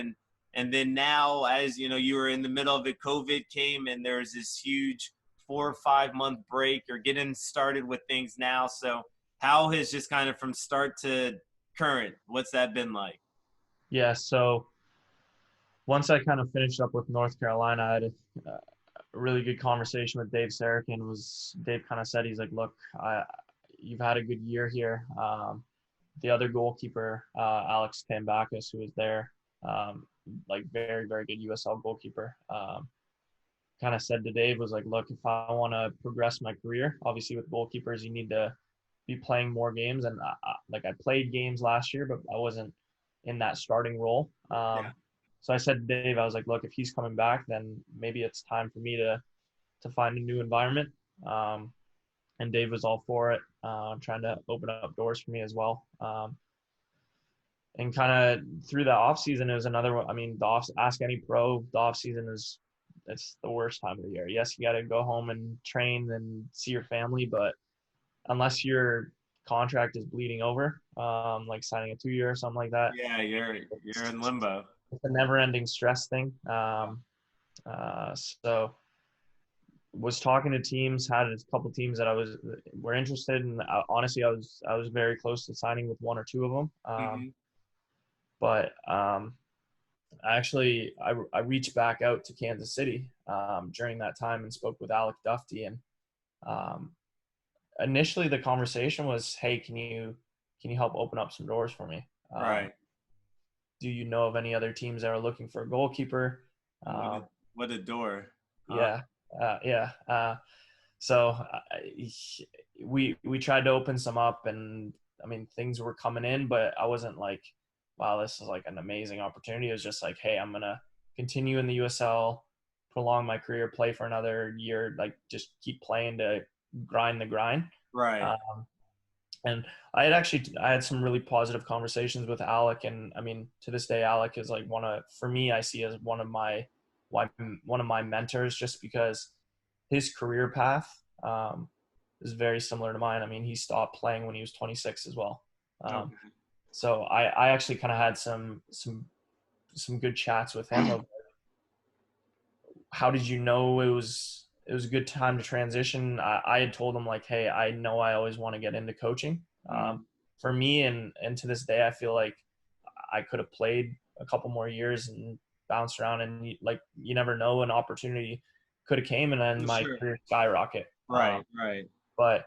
and then now, as you know, you were in the middle of it. COVID came, and there's this huge 4 or 5 month break. You're getting started with things now. So how has, just kind of from start to current, what's that been like? Yeah. So once I kind of finished up with North Carolina, I had a really good conversation with Dave Sarachan. Dave kind of said, he's like, look, you've had a good year here. The other goalkeeper, Alex Tambakis, who was there, like very, very good USL goalkeeper, kind of said to Dave, was like, look, if I want to progress my career, obviously with goalkeepers, you need to be playing more games. And I played games last year, but I wasn't in that starting role. Yeah. So I said to Dave, I was like, look, if he's coming back, then maybe it's time for me to find a new environment. And Dave was all for it, trying to open up doors for me as well. And kind of through the off season, it was another one. I mean, ask any pro, the off season it's the worst time of the year. Yes, you got to go home and train and see your family, but unless your contract is bleeding over, like signing a 2-year or something like that, Yeah, you're in limbo. it's a never-ending stress thing. So was talking to teams, had a couple teams that were interested, and honestly, I was very close to signing with one or two of them. Mm-hmm. But actually, I reached back out to Kansas City during that time and spoke with Alec Duffy. And initially, the conversation was, "Hey, can you help open up some doors for me? Right. Do you know of any other teams that are looking for a goalkeeper?" What a door. Yeah, yeah. So we tried to open some up, and I mean things were coming in, but I wasn't like, wow, this is like an amazing opportunity. It was just like, hey, I'm gonna continue in the USL, prolong my career, play for another year, like just keep playing to grind the grind. Right. And I had some really positive conversations with Alec, and I mean to this day, Alec is like for me, I see as one of my mentors, just because his career path is very similar to mine. I mean, he stopped playing when he was 26 as well. Okay. So I actually kind of had some good chats with him of how did you know it was a good time to transition. I had told him like, hey, I know I always want to get into coaching. For me, and to this day, I feel like I could have played a couple more years and bounced around, and you never know, an opportunity could have came, and then my career skyrocket. Right. Right. But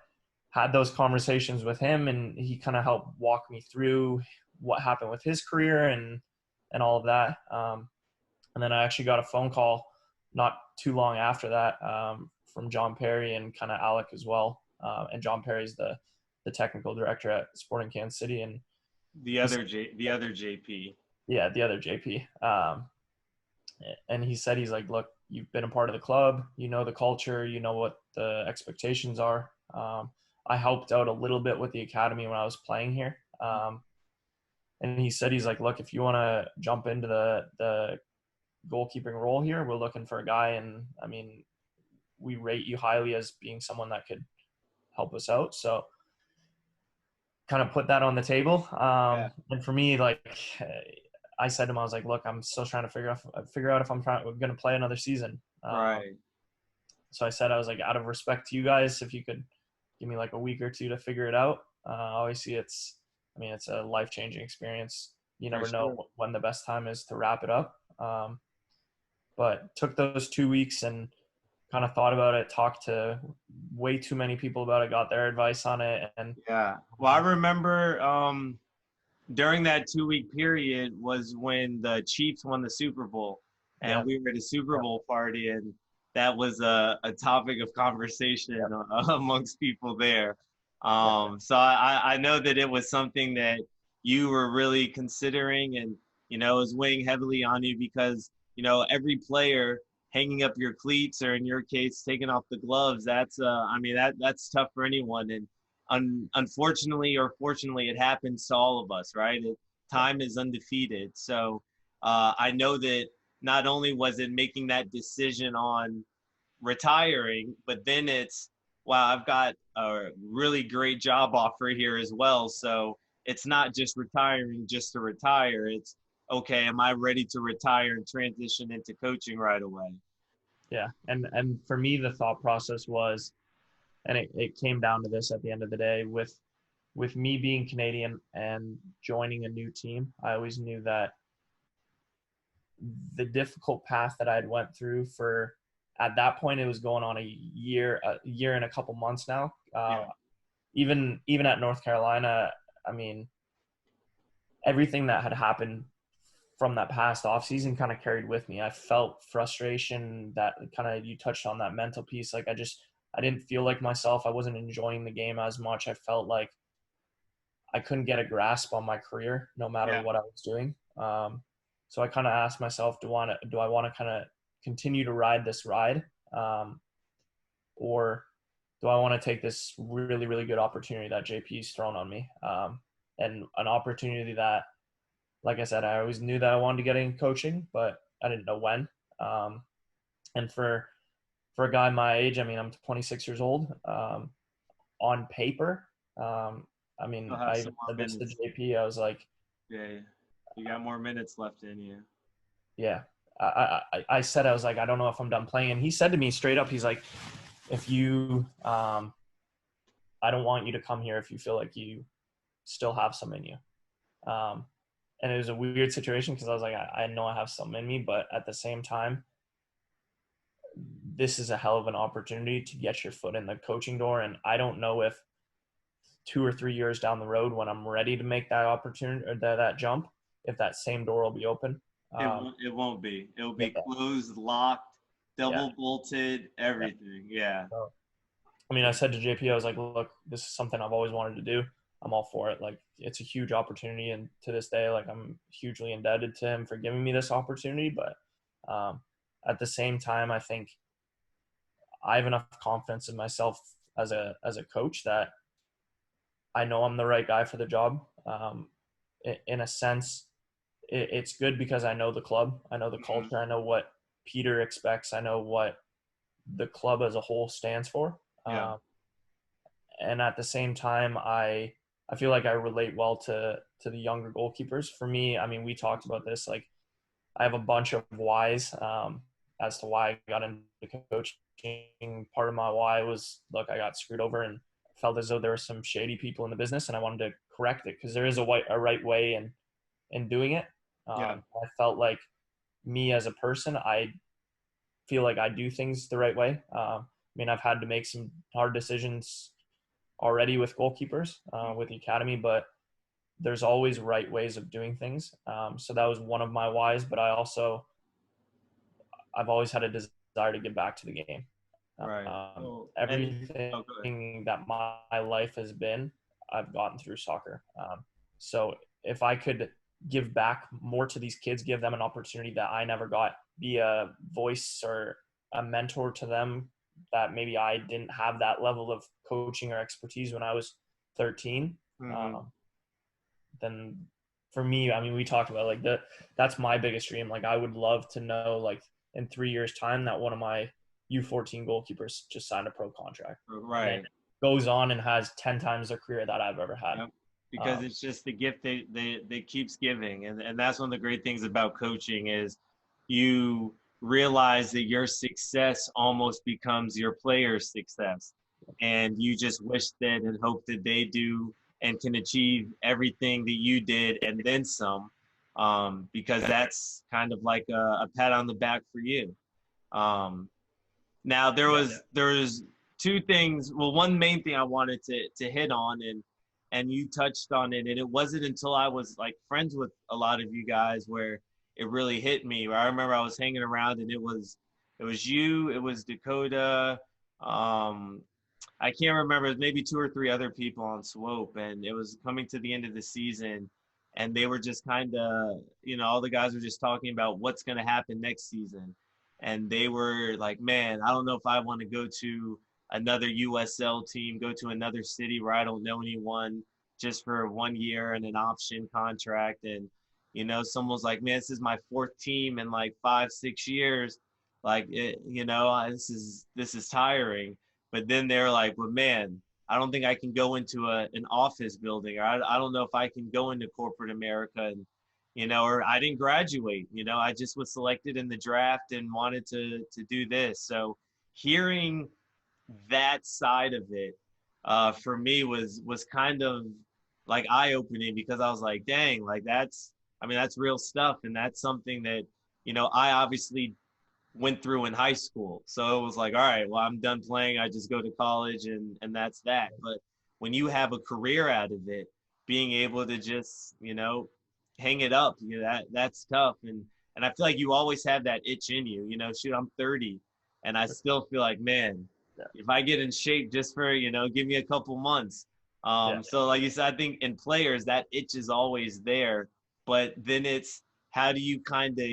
had those conversations with him, and he kind of helped walk me through what happened with his career and all of that. And then I actually got a phone call not too long after that from John Perry and kind of Alec as well. And John Perry's the technical director at Sporting Kansas City, and the other JP. Yeah, the other JP. And he said, he's like, look, you've been a part of the club, you know the culture, you know what the expectations are. I helped out a little bit with the academy when I was playing here. And he said, he's like, look, if you want to jump into the goalkeeping role here, we're looking for a guy. And I mean, we rate you highly as being someone that could help us out. So kind of put that on the table. And for me, like I said to him, I was like, look, I'm still trying to figure out if I'm going to play another season. Right. So I said, I was like, out of respect to you guys, if you could give me like a week or two to figure it out. Obviously it's a life-changing experience. You never know when the best time is to wrap it up. But took those 2 weeks and kind of thought about it, talked to way too many people about it, got their advice on it. And yeah, well, I remember during that 2 week period was when the Chiefs won the Super Bowl, and we were at a Super Bowl party, and that was a topic of conversation amongst people there. So I know that it was something that you were really considering, and it was weighing heavily on you because every player hanging up your cleats, or in your case, taking off the gloves, that's tough for anyone. And unfortunately or fortunately, it happens to all of us, right? Time is undefeated. So I know that not only was it making that decision on retiring, but then it's, wow, I've got a really great job offer here as well. So it's not just retiring just to retire. It's, okay, am I ready to retire and transition into coaching right away? Yeah. And for me, the thought process was, and it came down to this at the end of the day, with me being Canadian and joining a new team, I always knew that the difficult path that I'd went through for, at that point, it was going on a year and a couple months now. Yeah. Even at North Carolina, I mean, everything that had happened from that past offseason kind of carried with me. I felt frustration, that kind of, you touched on that mental piece. Like I didn't feel like myself. I wasn't enjoying the game as much. I felt like I couldn't get a grasp on my career no matter Yeah. what I was doing. So I kind of asked myself, do I want to kind of continue to ride this ride? Or do I want to take this really, really good opportunity that JP's thrown on me? And an opportunity that, like I said, I always knew that I wanted to get in coaching, but I didn't know when. And for a guy my age, I mean, I'm 26 years old. On paper, I mean, You'll have I some even more said this to minutes. JP. I was like, Yeah. You got more minutes left in you. yeah. I said, I was like, I don't know if I'm done playing. And he said to me straight up, he's like, if you, I don't want you to come here if you feel like you still have some in you. And it was a weird situation because I was like, I know I have some in me, but at the same time, this is a hell of an opportunity to get your foot in the coaching door. And I don't know if 2 or 3 years down the road, when I'm ready to make that opportunity or that jump, if that same door will be open. It won't be. It'll Yeah. be closed, locked, Yeah. double bolted, everything. Yeah. So, I mean, I said to JP, I was like, look, this is something I've always wanted to do. I'm all for it. Like, it's a huge opportunity. And to this day, like, I'm hugely indebted to him for giving me this opportunity. But at the same time, I think I have enough confidence in myself as a coach that I know I'm the right guy for the job. In a sense, it's good because I know the club, I know the culture, I know what Peter expects, I know what the club as a whole stands for. Yeah. And at the same time, I feel like I relate well to the younger goalkeepers. For me, I mean, we talked about this. Like, I have a bunch of whys as to why I got into coaching. Part of my why was, look, I got screwed over and felt as though there were some shady people in the business, and I wanted to correct it because there is a right way in doing it. Yeah. I felt like, me as a person, I feel like I do things the right way. I mean, I've had to make some hard decisions already with goalkeepers with the academy, but there's always right ways of doing things. So that was one of my whys, but I've always had a desire to get back to the game. Right. Well, Everything that my life has been, I've gotten through soccer. So if I could give back more to these kids, give them an opportunity that I never got, be a voice or a mentor to them that maybe I didn't have that level of coaching or expertise when I was 13, then for me, I mean, we talked about like that's my biggest dream. Like, I would love to know, like, in 3 years time, that one of my U14 goalkeepers just signed a pro contract. right. And goes on and has 10 times their career that I've ever had. Yep. Because it's just the gift that keeps giving. And that's one of the great things about coaching is you realize that your success almost becomes your player's success. And you just wish that and hope that they do and can achieve everything that you did and then some, because that's kind of like a pat on the back for you. Now there was two things. Well, one main thing I wanted to hit on, and you touched on it, and it wasn't until I was like friends with a lot of you guys where it really hit me. Where I remember I was hanging around, and it was you, it was Dakota, I can't remember, maybe two or three other people on Swope, and it was coming to the end of the season, and they were just kind of, all the guys were just talking about what's going to happen next season. And they were like, man, I don't know if I want to go to another USL team, go to another city where I don't know anyone just for 1 year and an option contract. And, someone was like, man, this is my fourth team in like 5-6 years. Like, this is tiring. But then they're like, well, man, I don't think I can go into an office building, or I don't know if I can go into corporate America, and or I didn't graduate. I just was selected in the draft and wanted to do this. So hearing that side of it for me was kind of like eye opening, because I was like, dang, like that's real stuff, and that's something that I obviously went through in high school. So it was like, all right, well, I'm done playing. I just go to college, and that's that. But when you have a career out of it, being able to just, hang it up, that's tough. And I feel like you always have that itch in you, shoot, I'm 30 and I still feel like, man, if I get in shape just for, give me a couple months. So like you said, I think in players, that itch is always there, but then it's, how do you kind of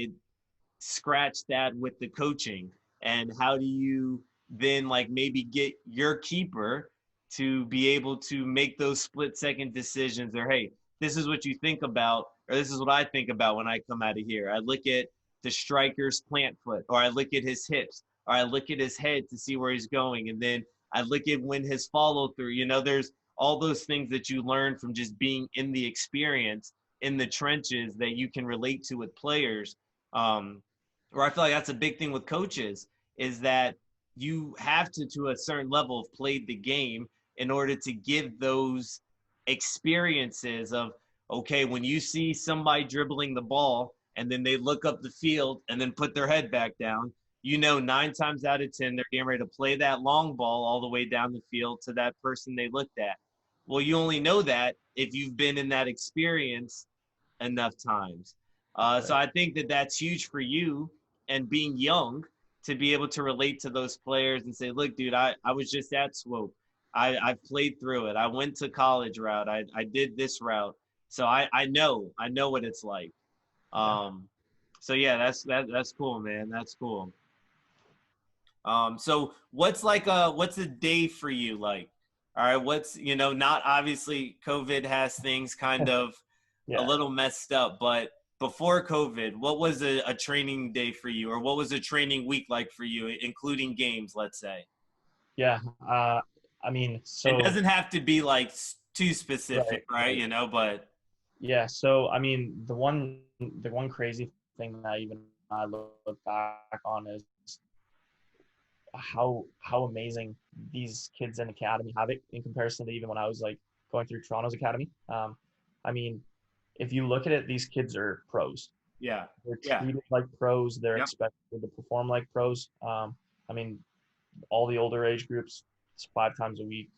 scratch that with the coaching, and how do you then like maybe get your keeper to be able to make those split-second decisions, or hey, this is what you think about, or this is what I think about when I come out of here. I look at the striker's plant foot, or I look at his hips, or I look at his head to see where he's going, and then I look at when his follow through. There's all those things that you learn from just being in the experience in the trenches that you can relate to with players. Or I feel like that's a big thing with coaches, is that you have to a certain level, have played the game in order to give those experiences of, okay, when you see somebody dribbling the ball and then they look up the field and then put their head back down, 9 times out of 10, they're getting ready to play that long ball all the way down the field to that person they looked at. Well, you only know that if you've been in that experience enough times. So I think that that's huge for you, and being young, to be able to relate to those players and say, look, dude, I was just at Swope. I've played through it. I went to college route. I did this route. So I know what it's like. So yeah, that's cool, man. That's cool. So what's a day for you like? All right, what's, not obviously COVID has things kind of a little messed up, but before COVID, what was a training day for you, or what was a training week like for you, including games, let's say? Yeah. I mean, so it doesn't have to be like too specific, right? But yeah. So, I mean, the one crazy thing that even I look back on is how amazing these kids in academy have it in comparison to even when I was like going through Toronto's academy. I mean, if you look at it, these kids are pros. Yeah. They're treated like pros. They're expected to perform like pros. I mean, all the older age groups, it's 5 times a week,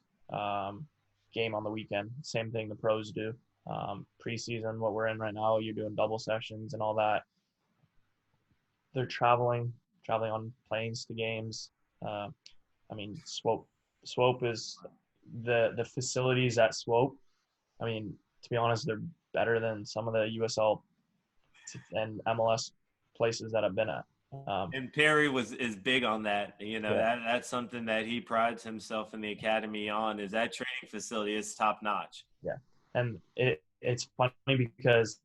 game on the weekend. Same thing the pros do. Preseason, what we're in right now, you're doing double sessions and all that. They're traveling on planes to games. I mean, Swope is the facilities at Swope. I mean, to be honest, they're better than some of the USL and MLS places that I've been at. And Perry is big on that. That's something that he prides himself in the academy on, is that training facility is top notch. Yeah, and it's funny because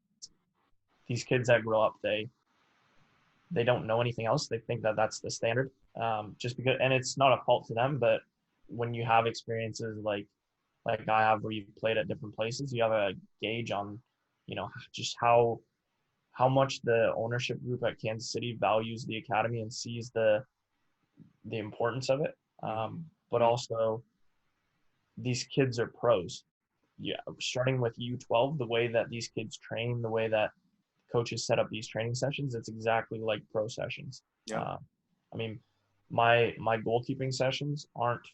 these kids that grow up, they don't know anything else. They think that that's the standard. Just because, and it's not a fault to them, but when you have experiences like I have, where you've played at different places, you have a gauge on, just how much the ownership group at Kansas City values the academy and sees the importance of it. But also, these kids are pros. Yeah, starting with U12, the way that these kids train, the way that coaches set up these training sessions, it's exactly like pro sessions. Yeah. I mean, my goalkeeping sessions aren't,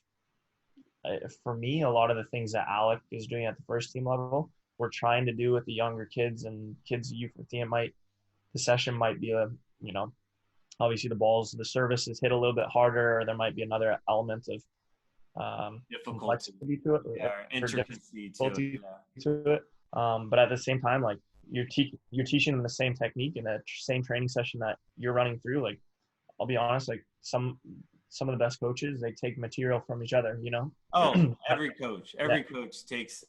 for me, a lot of the things that Alec is doing at the first team level, we're trying to do with the younger kids and kids U15. The session might be obviously the service is hit a little bit harder, or there might be another element of difficulty to it, intricacy to it. But at the same time, like, you're teaching them the same technique in that same training session that you're running through. Like, I'll be honest, like some of the best coaches, they take material from each other, you know? Oh, Yeah. every coach takes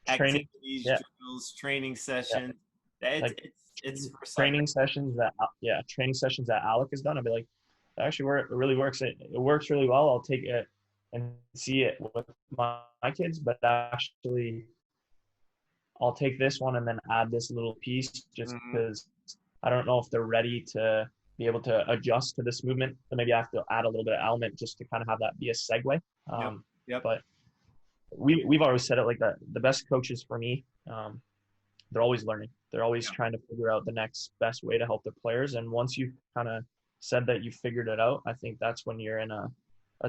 Training, activities, yeah, drills, training yeah. sessions. It's Like it's for soccer. training sessions that, yeah, training sessions that Alec has done. I'd be like, it actually it really works. It works really well. I'll take it and see it with my kids, but actually I'll take this one and then add this little piece just Mm-hmm. because I don't know if they're ready to be able to adjust to this movement. So maybe I have to add a little bit of element just to kind of have that be a segue. Yep. Yep. But we've always said it like that. The best coaches for me, they're always learning. They're always trying to figure out the next best way to help their players. And once you've kind of said that you figured it out, I think that's when you're in a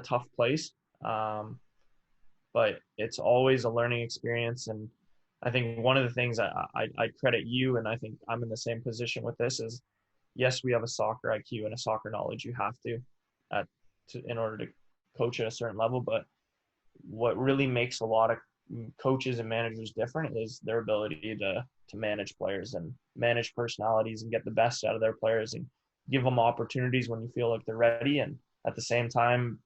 tough place. But it's always a learning experience. And I think one of the things I credit you, and I think I'm in the same position with this, is yes, we have a soccer IQ and a soccer knowledge. You have in order to coach at a certain level. But what really makes a lot of coaches and managers different is their ability to manage players and manage personalities and get the best out of their players and give them opportunities when you feel like they're ready, and at the same time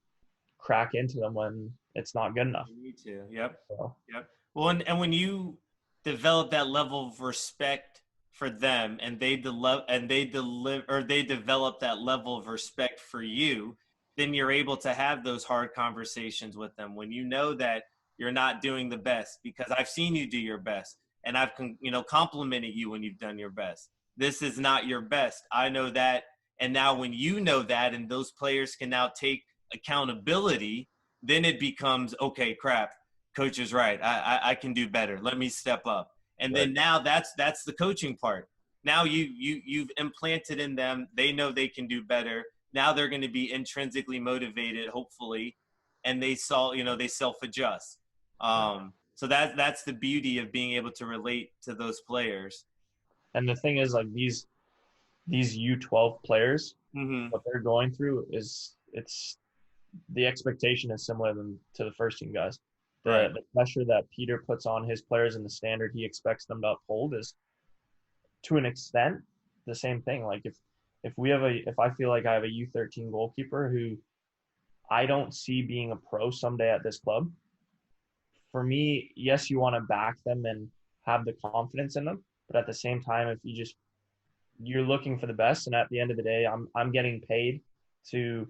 crack into them when it's not good enough. You need to. Yep. So, Yep. Well, and when you develop that level of respect for them, and they develop that level of respect for you, then you're able to have those hard conversations with them when you know that you're not doing the best, because I've seen you do your best, and I've complimented you when you've done your best. This is not your best. I know that, and now when you know that, and those players can now take accountability, then it becomes, okay, crap, coach is right. I can do better. Let me step up. And right. then now that's the coaching part. Now you've implanted in them. They know they can do better. Now they're going to be intrinsically motivated, hopefully, and they self-adjust. So that's the beauty of being able to relate to those players. And the thing is, like, these U12 players, Mm-hmm. what they're going through is the expectation is similar to the first team guys. Right. The pressure that Peter puts on his players and the standard he expects them to uphold is, to an extent, the same thing. Like, if I feel like I have a U13 goalkeeper who I don't see being a pro someday at this club, for me, yes, you want to back them and have the confidence in them, but at the same time, if you're looking for the best, and at the end of the day, I'm getting paid to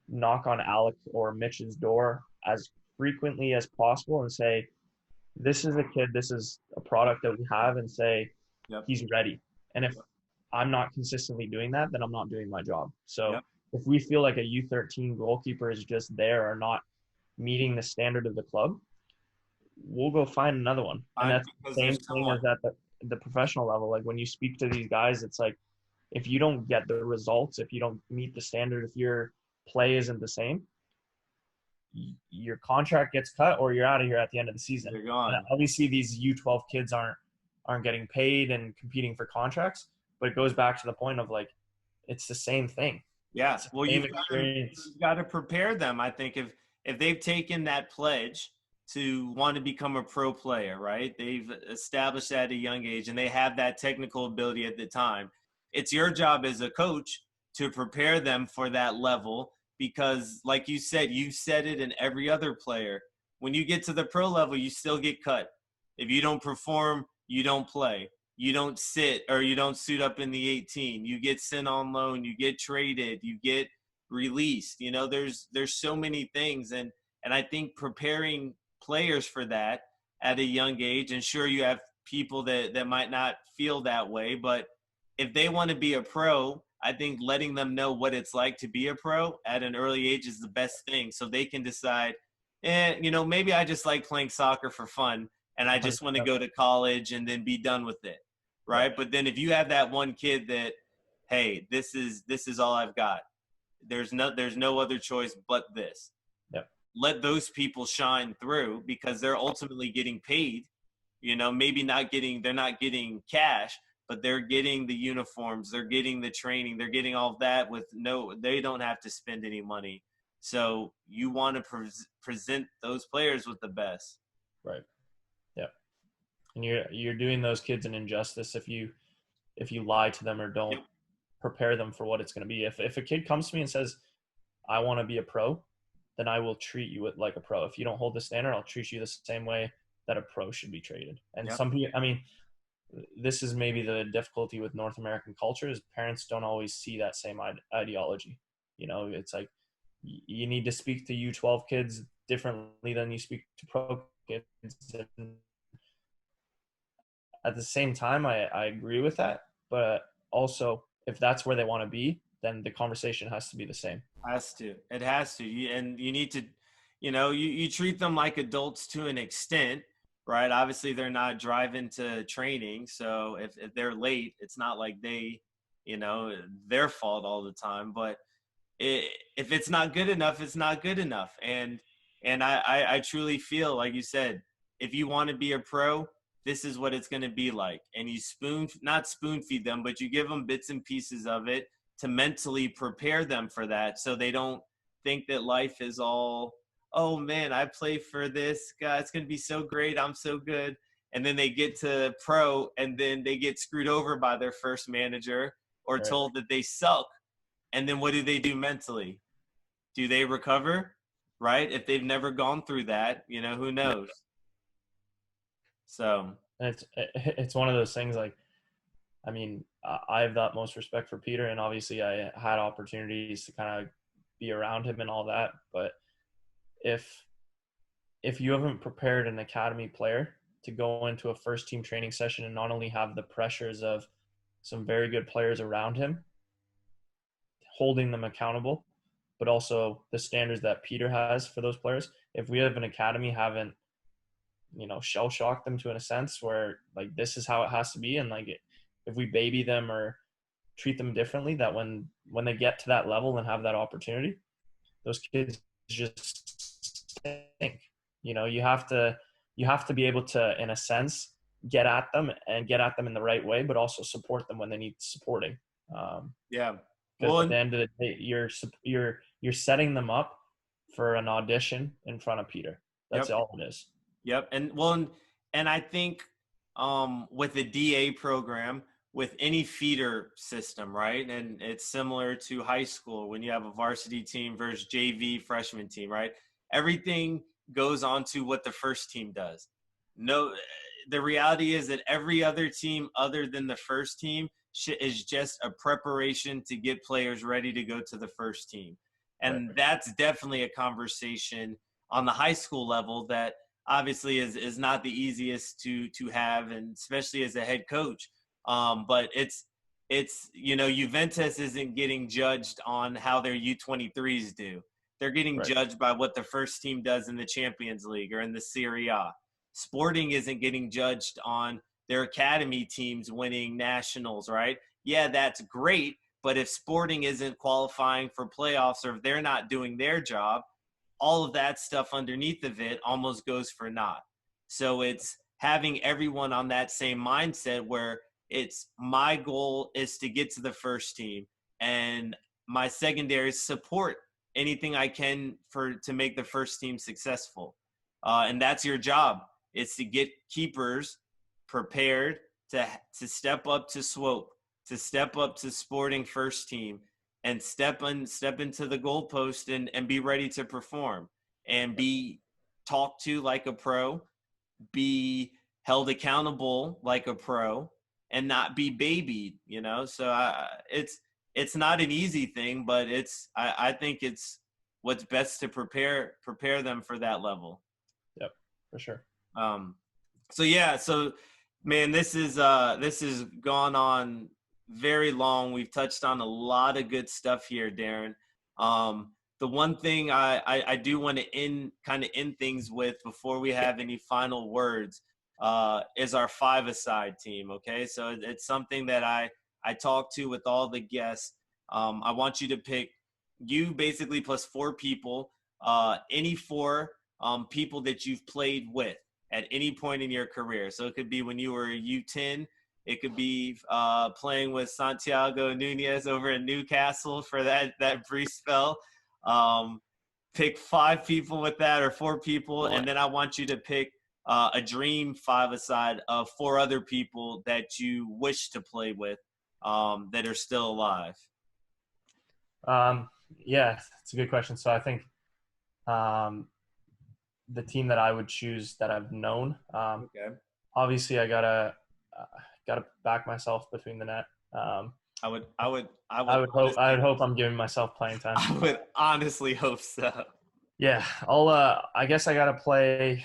knock on Alec or Mitch's door as frequently as possible and say, this is a kid, this is a product that we have, and say, Yep. he's ready. And if I'm not consistently doing that, then I'm not doing my job. So Yep. if we feel like a U13 goalkeeper is just there or not meeting the standard of the club, we'll go find another one. And that's the same thing as at the professional level. Like, when you speak to these guys, it's like, if you don't get the results, if you don't meet the standard, if your play isn't the same, your contract gets cut or you're out of here at the end of the season. You're gone. And obviously these U12 kids aren't getting paid and competing for contracts, but it goes back to the point of, like, it's the same thing. Yeah. Well, you've got to prepare them. I think if they've taken that pledge to want to become a pro player, right? They've established that at a young age and they have that technical ability at the time. It's your job as a coach to prepare them for that level, because like you said it in every other player. When you get to the pro level, you still get cut. If you don't perform, you don't play. You don't sit or you don't suit up in the 18. You get sent on loan, you get traded, you get released. There's so many things. And I think preparing players for that at a young age, and sure, you have people that might not feel that way, but if they want to be a pro, I think letting them know what it's like to be a pro at an early age is the best thing, so they can decide, maybe I just like playing soccer for fun and I just want to go to college and then be done with it, right? But then if you have that one kid that, hey, this is all I've got, there's no other choice but this. Yep. Let those people shine through, because they're ultimately getting paid. Maybe they're not getting cash, but they're getting the uniforms, they're getting the training, they're getting all of that they don't have to spend any money. So you want to present those players with the best. Right. Yeah. And you're doing those kids an injustice if you lie to them or don't Yep. prepare them for what it's going to be. If a kid comes to me and says, I want to be a pro, then I will treat you like a pro. If you don't hold the standard, I'll treat you the same way that a pro should be treated. And Yep. some people, I mean, this is maybe the difficulty with North American culture is parents don't always see that same ideology. You know, it's like you need to speak to U12 kids differently than you speak to pro kids. And at the same time, I agree with that, but also if that's where they want to be, then the conversation has to be the same. It has to. And you need to, you treat them like adults to an extent, right? Obviously, they're not driving to training. So if they're late, it's not like their fault all the time. But if it's not good enough, it's not good enough. And I truly feel, like you said, if you want to be a pro, this is what it's going to be like. And you not spoon feed them, but you give them bits and pieces of it to mentally prepare them for that, so they don't think that life is all, oh man, I play for this guy, it's going to be so great, I'm so good. And then they get to pro and then they get screwed over by their first manager or Right. told that they suck. And then what do they do mentally? Do they recover? Right? If they've never gone through that, who knows? So And it's one of those things, like, I mean, I have the utmost respect for Peter, and obviously I had opportunities to kind of be around him and all that. But if you haven't prepared an academy player to go into a first team training session and not only have the pressures of some very good players around him, holding them accountable, but also the standards that Peter has for those players, if we have an academy haven't, shell shocked them to in a sense where like this is how it has to be, and like if we baby them or treat them differently, that when they get to that level and have that opportunity, those kids just think. You have to be able to, in a sense, get at them in the right way, but also support them when they need supporting. yeah. Because Well, at the end of the day, you're setting them up for an audition in front of Peter. That's yep. all it is. Yep. And I think with the DA program, with any feeder system, right? And it's similar to high school when you have a varsity team versus JV freshman team, right? Everything goes on to what the first team does. No, the reality is that every other team other than the first team is just a preparation to get players ready to go to the first team. And Right. that's definitely a conversation on the high school level that obviously is not the easiest to have, and especially as a head coach. But it's Juventus isn't getting judged on how their U23s do. They're getting Right. judged by what the first team does in the Champions League or in the Serie A. Sporting isn't getting judged on their academy teams winning nationals, right? Yeah, that's great, but if Sporting isn't qualifying for playoffs or if they're not doing their job, all of that stuff underneath of it almost goes for naught. So it's having everyone on that same mindset where it's my goal is to get to the first team, and my secondary support anything I can to make the first team successful. And that's your job. It's to get keepers prepared to step up to Swope, to step up to Sporting first team, and step into the goalpost and be ready to perform and be talked to like a pro, be held accountable like a pro, and not be babied. So it's not an easy thing, but I think it's what's best to prepare them for that level. Yep, for sure. So yeah, so man, this is gone on very long. We've touched on a lot of good stuff here, Darin. The one thing I do want to end things with before we have any final words is our 5-a-side team. Okay, so it's something that I talk to with all the guests. I want you to pick you basically plus 4 people, any 4 people that you've played with at any point in your career. So it could be when you were a U10. It could be playing with Santiago Nunez over in Newcastle for that brief spell. Pick 5 people with that, or 4 people, and then I want you to pick a dream five-a-side of 4 other people that you wish to play with that are still alive? Yeah, it's a good question. So I think the team that I would choose that I've known, Okay. obviously gotta back myself between the net. I would hope I'm giving myself playing time. I would honestly hope so. Yeah, I guess I gotta play.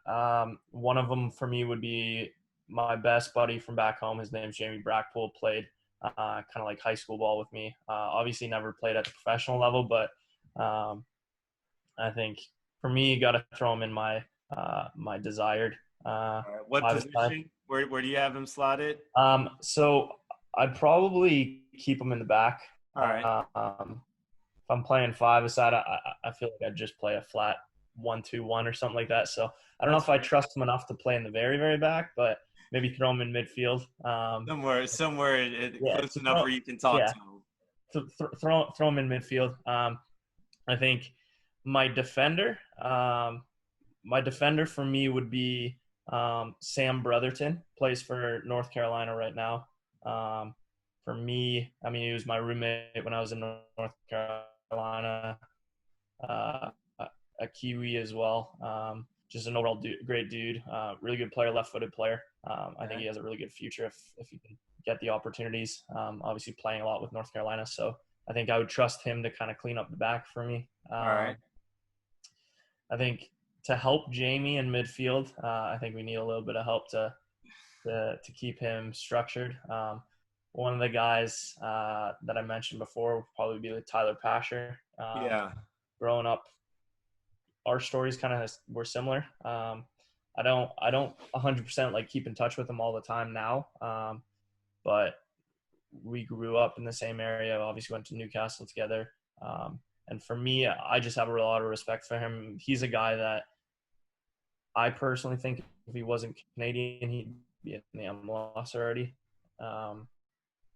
One of them for me would be my best buddy from back home. His name's Jamie Brackpool. Played kind of like high school ball with me. Obviously, never played at the professional level, but I think for me, you got to throw him in my my desired. All right. What Side. position? Where do you have him slotted? So I'd probably keep him in the back. All right. If I'm playing five aside, I feel like I'd just play a flat 1-2-1 or something like that. So I don't know if I trust him enough to play in the very, very back, but maybe throw him in midfield. Somewhere close enough where you can talk to him. Throw him in midfield. I think my defender for me would be Sam Brotherton. Plays for North Carolina right now. For me, I mean, he was my roommate when I was in North Carolina. A Kiwi as well. Just an overall great dude. Really good player, left-footed player. I think he has a really good future if he can get the opportunities. Obviously playing a lot with North Carolina, so I think I would trust him to kind of clean up the back for me. All right. I think to help Jamie in midfield, I think we need a little bit of help to keep him structured. One of the guys that I mentioned before would probably be like Tyler Pasher. Growing up, our stories kind of were similar. I don't 100% like keep in touch with him all the time now, but we grew up in the same area. Obviously, went to Newcastle together. And for me, I just have a lot of respect for him. He's a guy that I personally think if he wasn't Canadian, he'd be in the MLS already.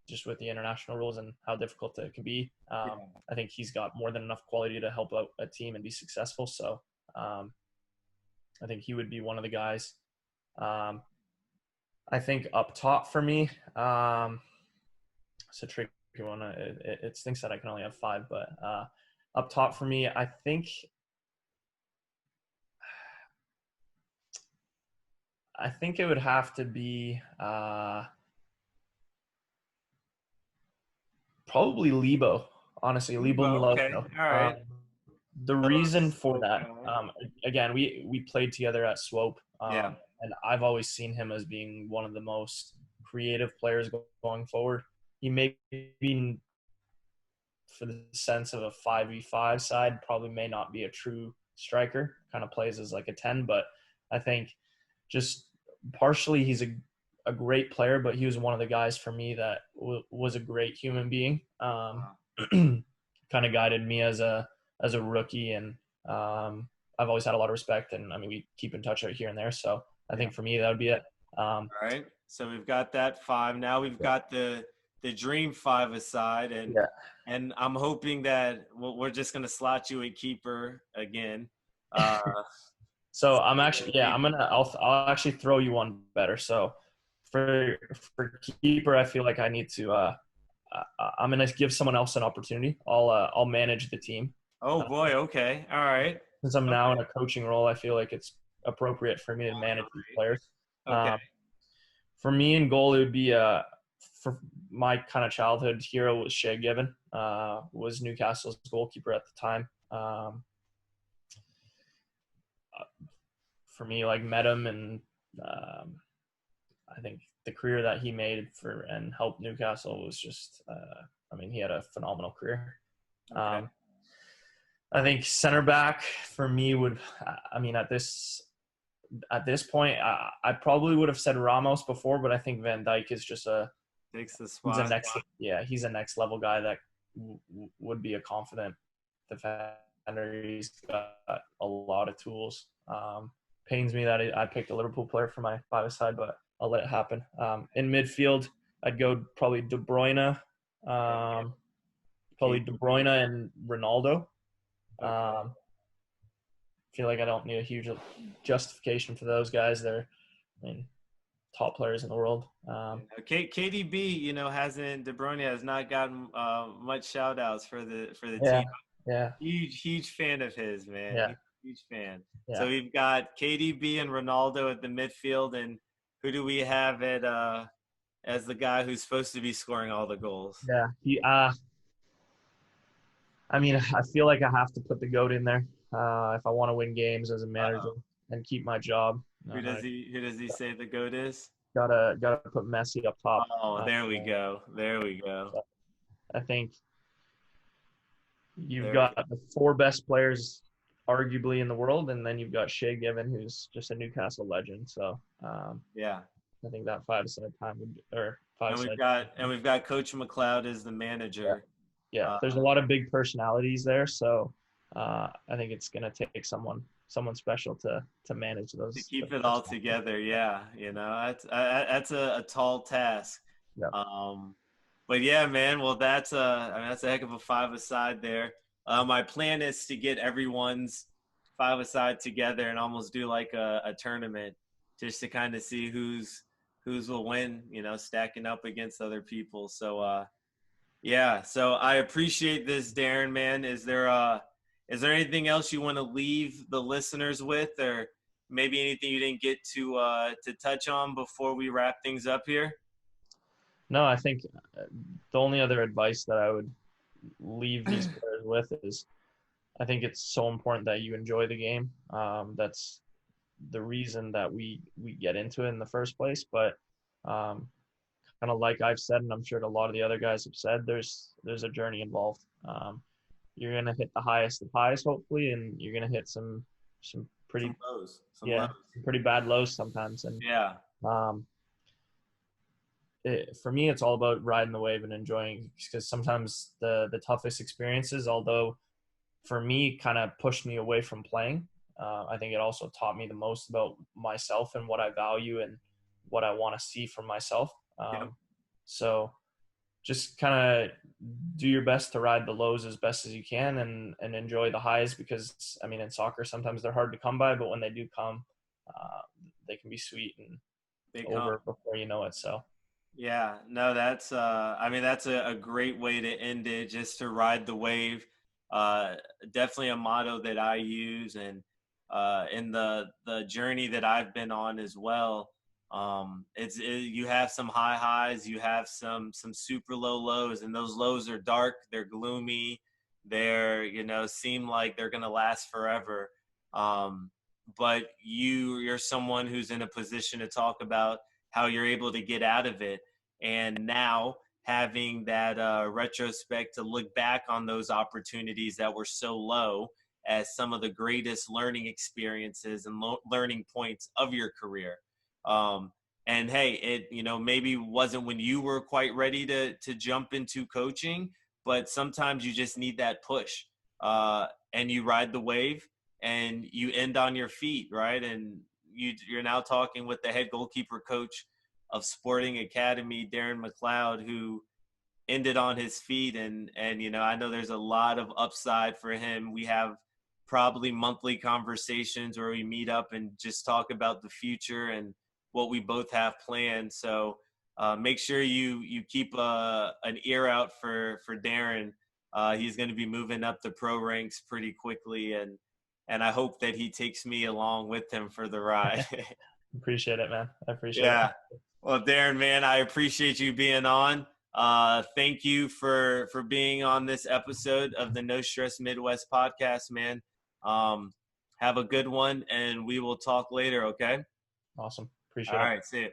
Just with the international rules and how difficult it can be. I think he's got more than enough quality to help out a team and be successful. So I think he would be one of the guys. I think up top for me, it's a tricky one. It stinks that I can only have 5, but up top for me, I think it would have to be probably Lebo. Honestly, Lebo Milano. Okay. All right. The reason for that, again, we played together at Swope, and I've always seen him as being one of the most creative players going forward. He may be, for the sense of a 5v5 side, probably may not be a true striker, kind of plays as like a 10, but I think just partially he's a great player, but he was one of the guys for me that was a great human being. Kind of guided me as a rookie, and I've always had a lot of respect, and I mean, we keep in touch right here and there. So I think for me, that would be it. All right. So we've got that 5. Now we've got the dream 5 aside, and I'm hoping that we're just going to slot you at keeper again. So I'm actually, I'll actually throw you one better. So for keeper, I feel like I need to, I'm going to give someone else an opportunity. I'll manage the team. Oh boy. Okay. All right. Since I'm now in a coaching role, I feel like it's appropriate for me to manage these players. Okay. For me in goal, it would be for my kind of childhood hero was Shea Given, was Newcastle's goalkeeper at the time. For me, like met him, and I think the career that he made for and helped Newcastle was just, I mean, he had a phenomenal career. Okay. I think center back for me would, I mean, at this point, I probably would have said Ramos before, but I think Van Dijk is just takes the spot. He's a next level guy that would be a confident defender. He's got a lot of tools. Pains me that I picked a Liverpool player for my 5-a-side, but I'll let it happen. In midfield, I'd go probably De Bruyne, and Ronaldo. feel like I don't need a huge justification for those guys. They're, I mean, top players in the world. KDB, De Bruyne has not gotten much shout outs for the Yeah, team. yeah, Huge fan of his, man. yeah, Huge fan. yeah. So we've got KDB and Ronaldo at the midfield, and who do we have at as the guy who's supposed to be scoring all the goals? Yeah, I mean, I feel like I have to put the GOAT in there if I want to win games as a manager and keep my job. Who does he say the GOAT is? Gotta put Messi up top. Oh, there we go. There we go. I think you've got the 4 best players arguably in the world, and then you've got Shea Given, who's just a Newcastle legend. So yeah, I think that 5-a-side time and we've got Coach MacLeod as the manager. Yeah, there's a lot of big personalities there, so I think it's gonna take someone special to manage those. To keep it all together, yeah. That's a tall task. Yeah. But yeah, man. Well, that's a heck of a 5-a-side there. My plan is to get everyone's 5-a-side together and almost do like a tournament, just to kind of see who's will win. Stacking up against other people. So yeah. So I appreciate this, Darin, man. Is there anything else you want to leave the listeners with, or maybe anything you didn't get to touch on before we wrap things up here? No, I think the only other advice that I would leave these players with is I think it's so important that you enjoy the game. That's the reason that we get into it in the first place. But kind of like I've said, and I'm sure a lot of the other guys have said, there's a journey involved. You're going to hit the highest of highs, hopefully, and you're going to hit some pretty lows. Some pretty bad lows sometimes. And yeah. For me, it's all about riding the wave and enjoying, because sometimes the toughest experiences, although for me kind of pushed me away from playing, I think it also taught me the most about myself and what I value and what I want to see from myself. So just kind of do your best to ride the lows as best as you can and enjoy the highs, because I mean, in soccer, sometimes they're hard to come by, but when they do come, they can be sweet and over before you know it. So yeah, no, that's a great way to end it, just to ride the wave. Definitely a motto that I use, and in the journey that I've been on as well. You have some high highs, you have some super low lows, and those lows are dark, they're gloomy, they're seem like they're gonna last forever. But you're someone who's in a position to talk about how you're able to get out of it, and now having that retrospect to look back on those opportunities that were so low as some of the greatest learning experiences and learning points of your career. And hey, it maybe wasn't when you were quite ready to jump into coaching, but sometimes you just need that push, and you ride the wave and you end on your feet, right? And you're now talking with the head goalkeeper coach of Sporting Academy, Darrin MacLeod, who ended on his feet, and I know there's a lot of upside for him. We have probably monthly conversations where we meet up and just talk about the future and what we both have planned. So make sure you keep an ear out for Darin. He's going to be moving up the pro ranks pretty quickly, and I hope that he takes me along with him for the ride. Appreciate it, man. I appreciate it. Yeah. Well, Darin, man, I appreciate you being on. Thank you for being on this episode of the No Stress Midwest podcast, man. Have a good one, and we will talk later, okay? Awesome. Appreciate it. All right, see you.